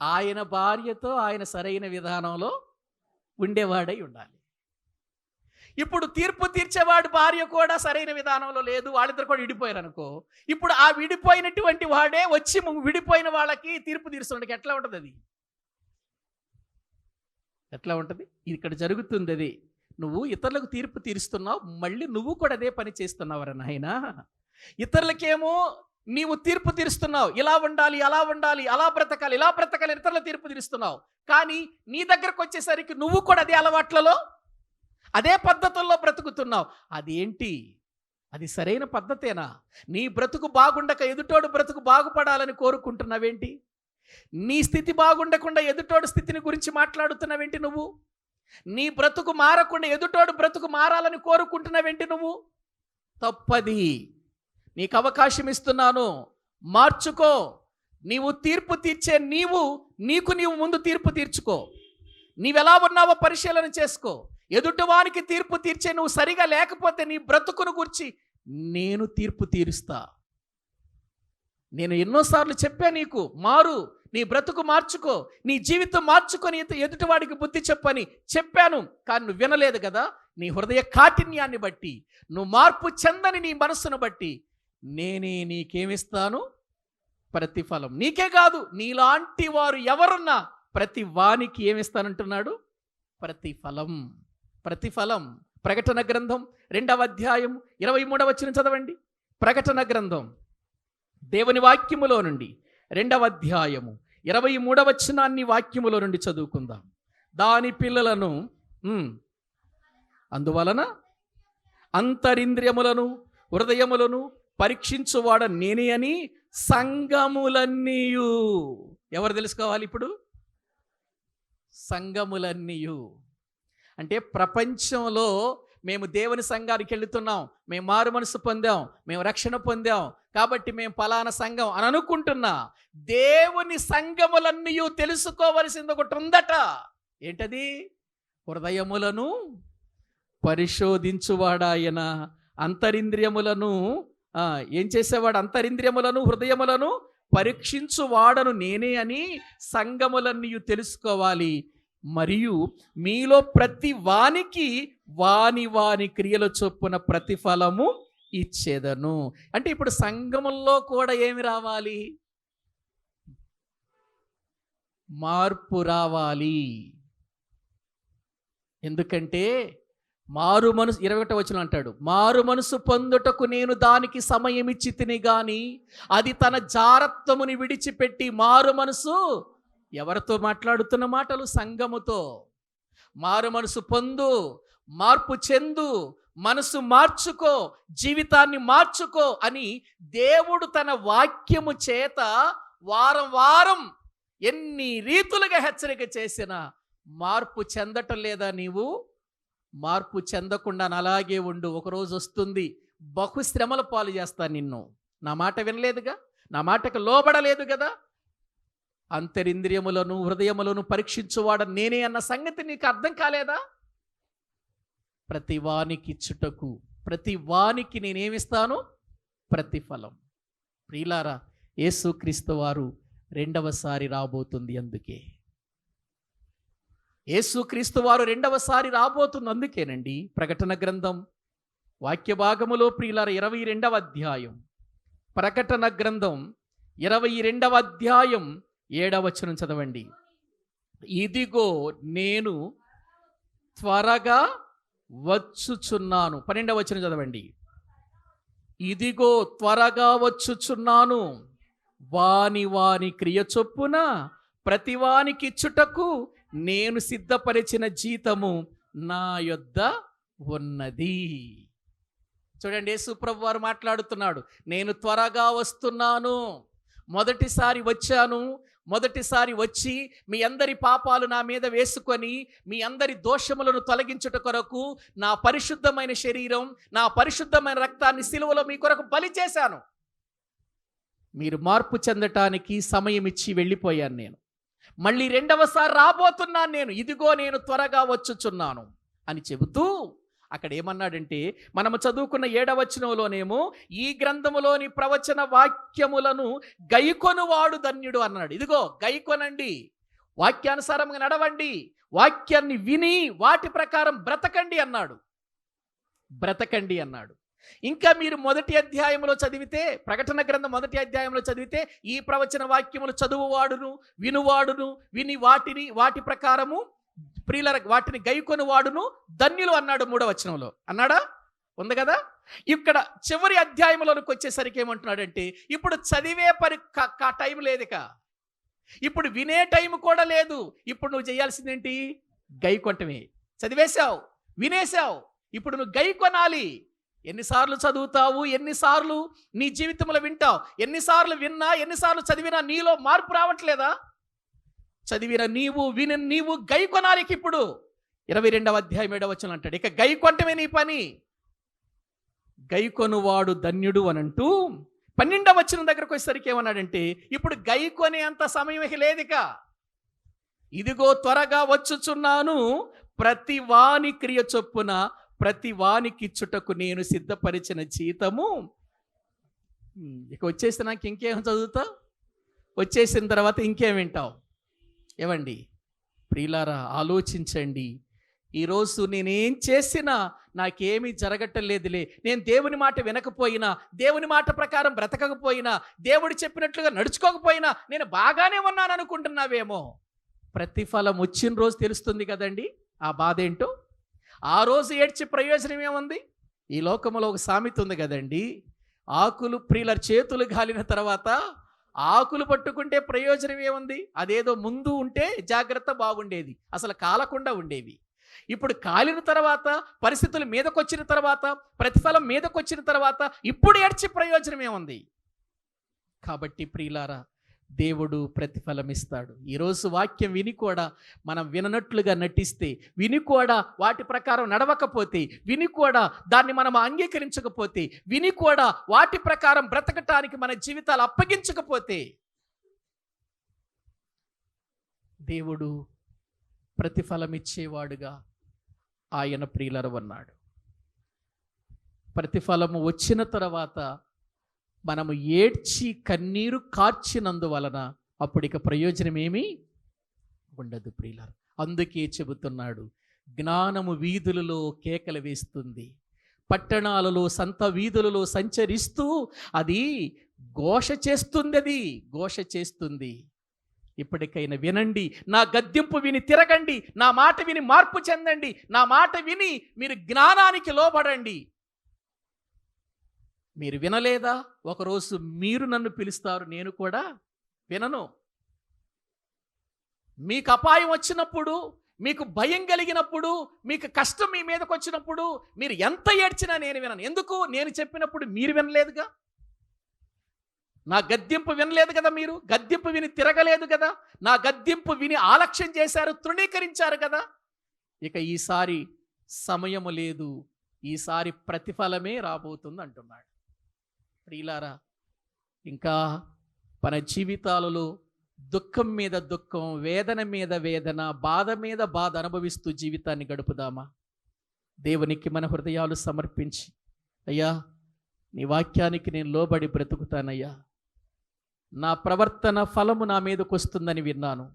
ఆయన భార్యతో ఆయన సరైన విధానంలో ఉండేవాడై ఉండాలి. ఇప్పుడు తీర్పు తీర్చేవాడు భార్య కూడా సరైన విధానంలో లేదు, వాళ్ళిద్దరు కూడా విడిపోయారు అనుకో, ఇప్పుడు ఆ విడిపోయినటువంటి వాడే వచ్చి విడిపోయిన వాళ్ళకి తీర్పు తీరుస్తుండకి ఎట్లా ఉంటుంది? అది ఎట్లా ఉంటుంది? ఇక్కడ జరుగుతుంది అది. నువ్వు ఇతరులకు తీర్పు తీరుస్తున్నావు, మళ్ళీ నువ్వు కూడా అదే పని చేస్తున్నావరా నాయనా. ఇతరులకేమో నీవు తీర్పు తీరుస్తున్నావు, ఇలా ఉండాలి, అలా ఉండాలి, అలా బ్రతకాలి, ఇలా బ్రతకాలి, ఇతరుల తీర్పు తీరుస్తున్నావు. కానీ నీ దగ్గరకు వచ్చేసరికి నువ్వు కూడా అదే అలవాట్లలో, అదే పద్ధతుల్లో బ్రతుకుతున్నావు. అదేంటి? అది సరైన పద్ధతేనా? నీ బ్రతుకు బాగుండక ఎదుటోడు బ్రతుకు బాగుపడాలని కోరుకుంటున్నావేంటి? నీ స్థితి బాగుండకుండా ఎదుటోడు స్థితిని గురించి మాట్లాడుతున్నావేంటి నువ్వు? నీ బ్రతుకు మారకుండా ఎదుటోడు బ్రతుకు మారాలని కోరుకుంటున్నావేంటి నువ్వు? తప్పది. నీకు అవకాశం ఇస్తున్నాను, మార్చుకో. నీవు తీర్పు తీర్చే నీకు ముందు తీర్పు తీర్చుకో. నీవెలా ఉన్నావో పరిశీలన చేసుకో. ఎదుటివానికి తీర్పు తీర్చే నువ్వు సరిగా లేకపోతే నీ బ్రతుకును గురించి నేను తీర్పు తీరుస్తా. నేను ఎన్నోసార్లు చెప్పా నీకు, మారు, నీ బ్రతుకు మార్చుకో, నీ జీవితం మార్చుకొని ఎదుటివాడికి బుద్ధి చెప్పని చెప్పాను. కానీ నువ్వు వినలేదు కదా. నీ హృదయ కాఠిన్యాన్ని బట్టి, నువ్వు మార్పు చెందని నీ మనస్సును బట్టి నేనే నీకేమిస్తాను? ప్రతిఫలం. నీకే కాదు, నీలాంటి వారు ఎవరున్నా ప్రతి వానికి ఏమిస్తానంటున్నాడు? ప్రతిఫలం. ప్రతిఫలం. ప్రకటన గ్రంథం 2వ అధ్యాయం 23వ వచనం చదవండి. ప్రకటన గ్రంథం దేవుని వాక్యములో నుండి 2వ అధ్యాయము 23వ వచనాన్ని వాక్యములో నుండి చదువుకుందాం. దాని పిల్లలను అందువలన అంతరింద్రియములను హృదయములను పరీక్షించువాడ నేనే అని సంఘములన్నీయు. ఎవరు తెలుసుకోవాలి ఇప్పుడు? సంఘములన్నీయు అంటే ప్రపంచంలో మేము దేవుని సంఘానికి వెళుతున్నాం, మేము మారు మనసు పొందాం, మేము రక్షణ పొందాం కాబట్టి మేము పలానా సంఘం అని అనుకుంటున్నా. దేవుని సంఘములన్నీయు తెలుసుకోవలసింది ఒకటి ఉందట. ఏంటది? హృదయములను పరిశోధించువాడాయన, అంతరింద్రియములను ఏం చేసేవాడు? అంతరింద్రియములను హృదయములను పరీక్షించువాడను నేనే అని సంఘములన్నీ తెలుసుకోవాలి. మరియు మీలో ప్రతి వానికి వాని వాని క్రియల చొప్పున ప్రతిఫలము ఇచ్చేదను. అంటే ఇప్పుడు సంఘముల్లో కూడా ఏమి రావాలి? మార్పు రావాలి. ఎందుకంటే మారు మనసు 21వ వచనం అంటాడు, మారు మనసు పొందుటకు నేను దానికి సమయం ఇచ్చి తిని గాని అది తన జారత్వముని విడిచిపెట్టి మారు మనసు. ఎవరితో మాట్లాడుతున్న మాటలు? సంఘముతో. మారు మనసు పొందు, మార్పు చెందు, మనసు మార్చుకో, జీవితాన్ని మార్చుకో అని దేవుడు తన వాక్యము చేత వారం వారం ఎన్ని రీతులుగా హెచ్చరిక చేసినా మార్పు చెందటం లేదా? నీవు మార్పు చెందకుండా అలాగే ఉండు. ఒకరోజు వస్తుంది, బహుశ్రమల పాలు చేస్తాను నిన్ను. నా మాట వినలేదుగా, నా మాటకు లోబడలేదు కదా. అంతరింద్రియములను హృదయములను పరీక్షించువాడ నేనే అన్న సంగతి నీకు అర్థం కాలేదా? ప్రతి వానికి ఇచ్చుటకు, ప్రతి వానికి నేనేమిస్తాను? ప్రతిఫలం. ప్రియులారా, యేసుక్రీస్తు వారు 2వసారి రాబోతుంది. అందుకే యేసుక్రీస్తు వారు 2వసారి రాబోతుంది. అందుకేనండి ప్రకటన గ్రంథం వాక్య భాగములో ప్రియులారా 22వ అధ్యాయం, ప్రకటన గ్రంథం 22వ అధ్యాయం 7వ వచనం చదవండి. ఇదిగో నేను త్వరగా వచ్చుచున్నాను. 12వ వచనం చదవండి. ఇదిగో త్వరగా వచ్చుచున్నాను, వాని వాని క్రియ చొప్పున ప్రతి వానికి ఇచ్చుటకు నేను సిద్ధపరిచిన జీతము నా యొద్ద ఉన్నది. చూడండి, యేసుప్రభు వారు మాట్లాడుతున్నాడు. నేను త్వరగా వస్తున్నాను. మొదటిసారి వచ్చాను, మొదటిసారి వచ్చి మీ అందరి పాపాలు నా మీద వేసుకొని మీ అందరి దోషములను తొలగించుట కొరకు నా పరిశుద్ధమైన శరీరం, నా పరిశుద్ధమైన రక్తాన్ని సిలువలో మీ కొరకు బలి చేశాను. మీరు మార్పు చెందటానికి సమయం ఇచ్చి వెళ్ళిపోయాను. నేను మళ్ళీ 2వసారి రాబోతున్నాను. నేను ఇదిగో నేను త్వరగా వచ్చుచున్నాను అని చెబుతూ అక్కడ ఏమన్నాడంటే, మనము చదువుకున్న 7వ వచనంలోనేమో ఈ గ్రంథములోని ప్రవచన వాక్యములను గైకొనువాడు ధన్యుడు అన్నాడు. ఇదిగో గైకొనండి, వాక్యానుసారంగా నడవండి, వాక్యాన్ని విని వాటి ప్రకారం బ్రతకండి అన్నాడు. బ్రతకండి అన్నాడు. ఇంకా మీరు 1వ అధ్యాయంలో చదివితే, ప్రకటన గ్రంథం 1వ అధ్యాయంలో చదివితే ఈ ప్రవచన వాక్యములు చదువువాడును వినువాడును విని వాటి ప్రకారము ప్రియుల వాటిని గైకొని వాడును ధన్యులు అన్నాడు 3వ వచనంలో. అన్నాడా? ఉంది కదా. ఇక్కడ చివరి అధ్యాయంలోనికి వచ్చేసరికి ఏమంటున్నాడంటే, ఇప్పుడు చదివే టైం లేదుక, ఇప్పుడు వినే టైం కూడా లేదు. ఇప్పుడు నువ్వు చేయాల్సిందేంటి? గైకొంటమే. చదివేశావు, వినేశావు, ఇప్పుడు నువ్వు గైకొనాలి. ఎన్నిసార్లు చదువుతావు, ఎన్నిసార్లు నీ జీవితంలో వింటావు, ఎన్నిసార్లు విన్నా, ఎన్నిసార్లు చదివినా నీలో మార్పు రావట్లేదా? చదివిన నీవు, విని నీవు గైకొనాలి. ఇప్పుడు 22వ అధ్యాయం 7వ వచనం అంటాడు, ఇక గైకొంటమే నీ పని. గైకొనువాడు ధన్యుడు అని అంటూ 12వ వచనం దగ్గరకు వచ్చేసరికి ఏమన్నాడంటే, ఇప్పుడు గైకొనే అంత సమయం లేదిక. ఇదిగో త్వరగా వచ్చుచున్నాను, ప్రతి వాని క్రియ చొప్పున ప్రతి వానికి ఇచ్చుటకు నేను సిద్ధపరిచిన జీతము. ఇక వచ్చేసినాక ఇంకేం చదువుతావు? వచ్చేసిన తర్వాత ఇంకేం వింటావు? ఏమండి ప్రియులారా, ఆలోచించండి. ఈరోజు నేనేం చేసినా నాకేమీ జరగటం లేదులే, నేను దేవుని మాట వినకపోయినా, దేవుని మాట ప్రకారం బ్రతకకపోయినా, దేవుడు చెప్పినట్లుగా నడుచుకోకపోయినా నేను బాగానే ఉన్నాను అనుకుంటున్నావేమో. ప్రతిఫలం వచ్చిన రోజు తెలుస్తుంది కదండి ఆ బాధ ఏంటో. ఆ రోజు ఏడ్చి ప్రయోజనం ఏముంది? ఈ లోకంలో ఒక సామెత ఉంది కదండి, ఆకులు ప్రియుల చేతులు గాలిన తర్వాత ఆకులు పట్టుకుంటే ప్రయోజనం ఏముంది? అదేదో ముందు ఉంటే జాగ్రత్త బాగుండేది, అసలు కాలకుండా ఉండేవి. ఇప్పుడు కాలిన తర్వాత, పరిస్థితులు మీదకొచ్చిన తర్వాత, ప్రతిఫలం మీదకొచ్చిన తర్వాత ఇప్పుడు ఏడ్చి ప్రయోజనం ఏముంది? కాబట్టి ప్రియులారా, దేవుడు ప్రతిఫలం ఇస్తాడు. ఈరోజు వాక్యం విని కూడా మనం విననట్లుగా నటిస్తే, విని కూడా వాటి ప్రకారం నడవకపోతే, విని కూడా దాన్ని మనం అంగీకరించకపోతే, విని కూడా వాటి ప్రకారం బ్రతకటానికి మన జీవితాలు అప్పగించకపోతే, దేవుడు ప్రతిఫలం ఇచ్చేవాడుగా ఆయన ప్రియులర ఉన్నాడు. ప్రతిఫలము వచ్చిన తర్వాత మనము ఏడ్చి కన్నీరు కార్చినందువలన అప్పుడిక ప్రయోజనం ఏమీ ఉండదు ప్రియులారా. అందుకే చెబుతున్నాడు, జ్ఞానము వీధులలో కేకలు వేస్తుంది, పట్టణాలలో సంత వీధులలో సంచరిస్తూ అది ఘోష చేస్తుంది. ఇప్పటికైనా వినండి, నా గద్దింపు విని తిరగండి, నా మాట విని మార్పు చెందండి, నా మాట విని మీరు జ్ఞానానికి లోబడండి. మీరు వినలేదా? ఒకరోజు మీరు నన్ను పిలుస్తారు, నేను కూడా వినను. మీకు అపాయం వచ్చినప్పుడు, మీకు భయం కలిగినప్పుడు, మీకు కష్టం మీ మీదకి వచ్చినప్పుడు మీరు ఎంత ఏడ్చినా నేను వినను. ఎందుకు? నేను చెప్పినప్పుడు మీరు వినలేదుగా. నా గద్దింపు వినలేదు కదా, మీరు గద్దింపు విని తిరగలేదు కదా, నా గద్దింపు విని ఆలక్ష్యం చేశారు, తృణీకరించారు కదా. ఇక ఈసారి సమయము లేదు, ఈసారి ప్రతిఫలమే రాబోతుంది అంటున్నాడు. ప్రియులారా, ఇంకా మన జీవితాలలో దుఃఖం మీద దుఃఖం, వేదన మీద వేదన, బాధ మీద బాధ అనుభవిస్తూ జీవితాన్ని గడుపుదామా? దేవునికి మన హృదయాలు సమర్పించి, అయ్యా నీ వాక్యానికి నేను లోబడి బ్రతుకుతానయ్యా, నా ప్రవర్తన ఫలము నా మీదకు వస్తుందని విన్నాను.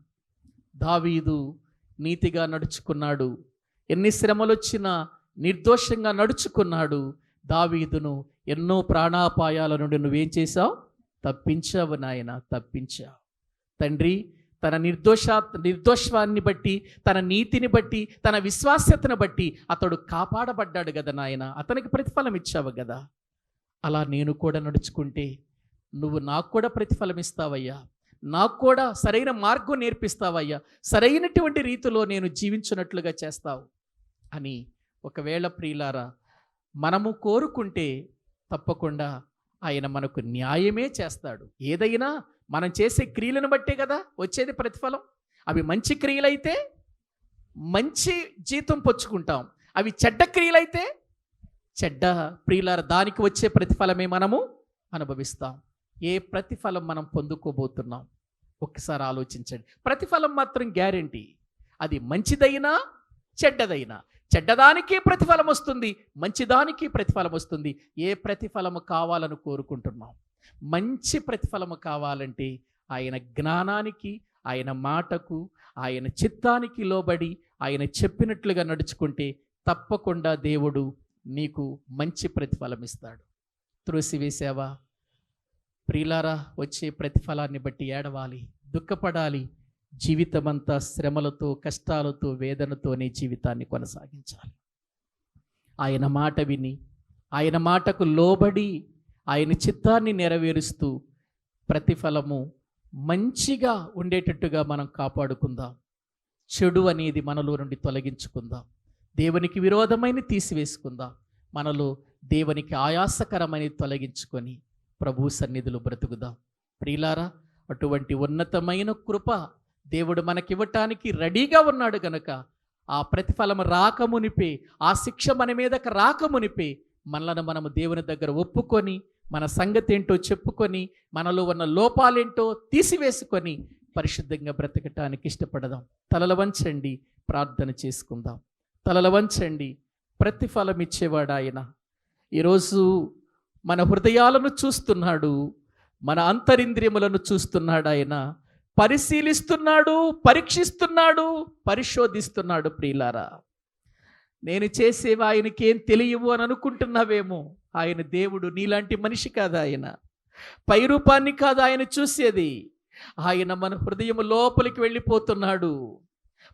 దావీదు నీతిగా నడుచుకున్నాడు, ఎన్ని శ్రమలు వచ్చినా నిర్దోషంగా నడుచుకున్నాడు. దావీదును ఎన్నో ప్రాణాపాయాల నుండి నువ్వేం చేశావు? తప్పించావు నాయన, తప్పించావు తండ్రి. తన నిర్దోషాన్ని బట్టి, తన నీతిని బట్టి, తన విశ్వాస్యతను బట్టి అతడు కాపాడబడ్డాడు కదా నాయన, అతనికి ప్రతిఫలం ఇచ్చావు కదా. అలా నేను కూడా నడుచుకుంటే నువ్వు నాకు కూడా ప్రతిఫలం ఇస్తావయ్యా, నాకు కూడా సరైన మార్గం నేర్పిస్తావయ్యా, సరైనటువంటి రీతిలో నేను జీవించినట్లుగా చేస్తావు అని ఒకవేళ ప్రియులారా మనము కోరుకుంటే తప్పకుండా ఆయన మనకు న్యాయమే చేస్తాడు. ఏదైనా మనం చేసే క్రియలను బట్టే కదా వచ్చేది ప్రతిఫలం. అవి మంచి క్రియలైతే మంచి జీతం పుచ్చుకుంటాం, అవి చెడ్డ క్రియలైతే చెడ్డ ప్రియులారా దానికి వచ్చే ప్రతిఫలమే మనము అనుభవిస్తాం. ఏ ప్రతిఫలం మనం పొందుకోబోతున్నాం ఒక్కసారి ఆలోచించండి. ప్రతిఫలం మాత్రం గ్యారెంటీ, అది మంచిదైనా చెడ్డదైనా. చెడ్డదానికి ప్రతిఫలం వస్తుంది, మంచిదానికి ప్రతిఫలం వస్తుంది. ఏ ప్రతిఫలము కావాలని కోరుకుంటున్నాం? మంచి ప్రతిఫలము కావాలంటే ఆయన జ్ఞానానికి, ఆయన మాటకు, ఆయన చిత్తానికి లోబడి ఆయన చెప్పినట్లుగా నడుచుకుంటే తప్పకుండా దేవుడు నీకు మంచి ప్రతిఫలం ఇస్తాడు. త్రోసివేసావా? ప్రియులారా, వచ్చే ప్రతిఫలాన్ని బట్టి ఏడవాలి, దుఃఖపడాలి. జీవితమంతా శ్రమలతో, కష్టాలతో, వేదనతోనే జీవితాన్ని కొనసాగించాలి. ఆయన మాట విని, ఆయన మాటకు లోబడి, ఆయన చిత్తాన్ని నెరవేరుస్తూ ప్రతిఫలము మంచిగా ఉండేటట్టుగా మనం కాపాడుకుందాం. చెడు అనేది మనలో నుండి తొలగించుకుందాం. దేవునికి విరోధమైన తీసివేసుకుందాం. మనలో దేవునికి ఆయాసకరమైన తొలగించుకొని ప్రభు సన్నిధిలో బ్రతుకుదాం. ప్రియులారా, అటువంటి ఉన్నతమైన కృప దేవుడు మనకివ్వటానికి రెడీగా ఉన్నాడు గనుక ఆ ప్రతిఫలం రాకమునిపే, ఆ శిక్ష మన మీదకి రాకమునిపే మనలను మనము దేవుని దగ్గర ఒప్పుకొని, మన సంగతి ఏంటో చెప్పుకొని, మనలో ఉన్న లోపాలేంటో తీసివేసుకొని పరిశుద్ధంగా బ్రతకటానికి ఇష్టపడదాం. తలల వంచండి, ప్రార్థన చేసుకుందాం. తలల వంచండి. ప్రతిఫలం ఇచ్చేవాడు ఆయన. ఈరోజు మన హృదయాలను చూస్తున్నాడు, మన అంతరింద్రియములను చూస్తున్నాడు. ఆయన పరిశీలిస్తున్నాడు, పరీక్షిస్తున్నాడు, పరిశోధిస్తున్నాడు. ప్రియులారా, నేను చేసేవి ఆయనకేం తెలియవు అని అనుకుంటున్నావేమో. ఆయన దేవుడు, నీలాంటి మనిషి కాదు. ఆయన పై రూపాన్ని కాదు ఆయన చూసేది. ఆయన మన హృదయం లోపలికి వెళ్ళిపోతున్నాడు.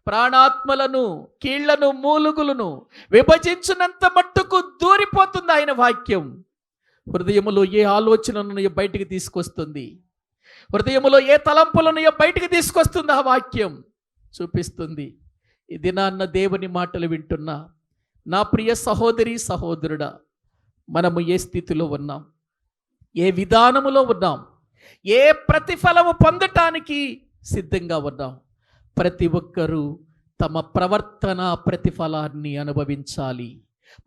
ప్రాణాత్మలను, కీళ్లను, మూలుగులను విభజించినంత మట్టుకు దూరిపోతుంది ఆయన వాక్యం. హృదయములో ఏ ఆలోచనను బయటికి తీసుకొస్తుంది, హృదయములో ఏ తలంపులను బయటికి తీసుకొస్తుంది ఆ వాక్యం చూపిస్తుంది. ఈ దినాన్న దేవుని మాటలు వింటున్నా నా ప్రియ సహోదరి సహోదరుడా, మనము ఏ స్థితిలో ఉన్నాం, ఏ విధానములో ఉన్నాం, ఏ ప్రతిఫలము పొందటానికి సిద్ధంగా ఉన్నాం? ప్రతి ఒక్కరూ తమ ప్రవర్తన ప్రతిఫలాన్ని అనుభవించాలి.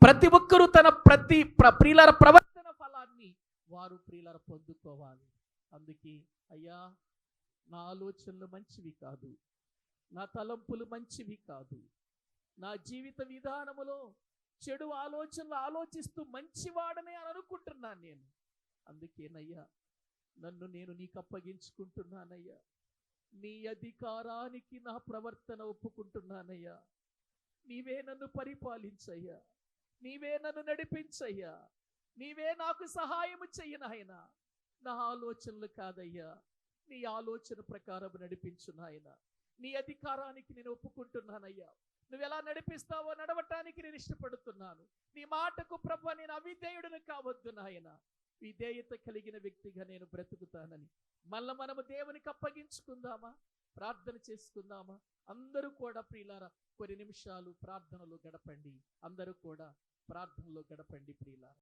ప్రతి ఒక్కరూ తన ప్రియుల ప్రవర్తన ఫలాన్ని వారు ప్రియుల పొందుకోవాలి. అందుకే అయ్యా, నా ఆలోచనలు మంచివి కాదు, నా తలంపులు మంచివి కాదు, నా జీవిత విధానములో చెడు ఆలోచనలు ఆలోచిస్తూ మంచివాడనే అని అనుకుంటున్నాను నేను. అందుకేనయ్యా, నన్ను నేను నీకు అప్పగించుకుంటున్నానయ్యా. నీ అధికారానికి నా ప్రవర్తన ఒప్పుకుంటున్నానయ్యా. నీవే నన్ను పరిపాలించయ్యా, నీవే నన్ను నడిపించయ్యా, నీవే నాకు సహాయము చెయ్యి నాయనా. నా ఆలోచనలు కాదయ్యా, నీ ఆలోచన ప్రకారం నడిపించు నాయనా. నీ అధికారానికి నేను ఒప్పుకుంటున్నానయ్యా. నువ్వు ఎలా నడిపిస్తావో నడవటానికి నేను ఇష్టపడుతున్నాను. నీ మాటకు ప్రభువా నేను అవిధేయుడిని కావద్దు నాయనా. విధేయత కలిగిన వ్యక్తిగా నేను బ్రతుకుతానని మళ్ళీ మనము దేవునికి అప్పగించుకుందామా, ప్రార్థన చేసుకుందామా? అందరూ కూడా ప్రియులారా కొన్ని నిమిషాలు ప్రార్థనలో గడపండి. అందరూ కూడా ప్రార్థనలో గడపండి ప్రియులారా.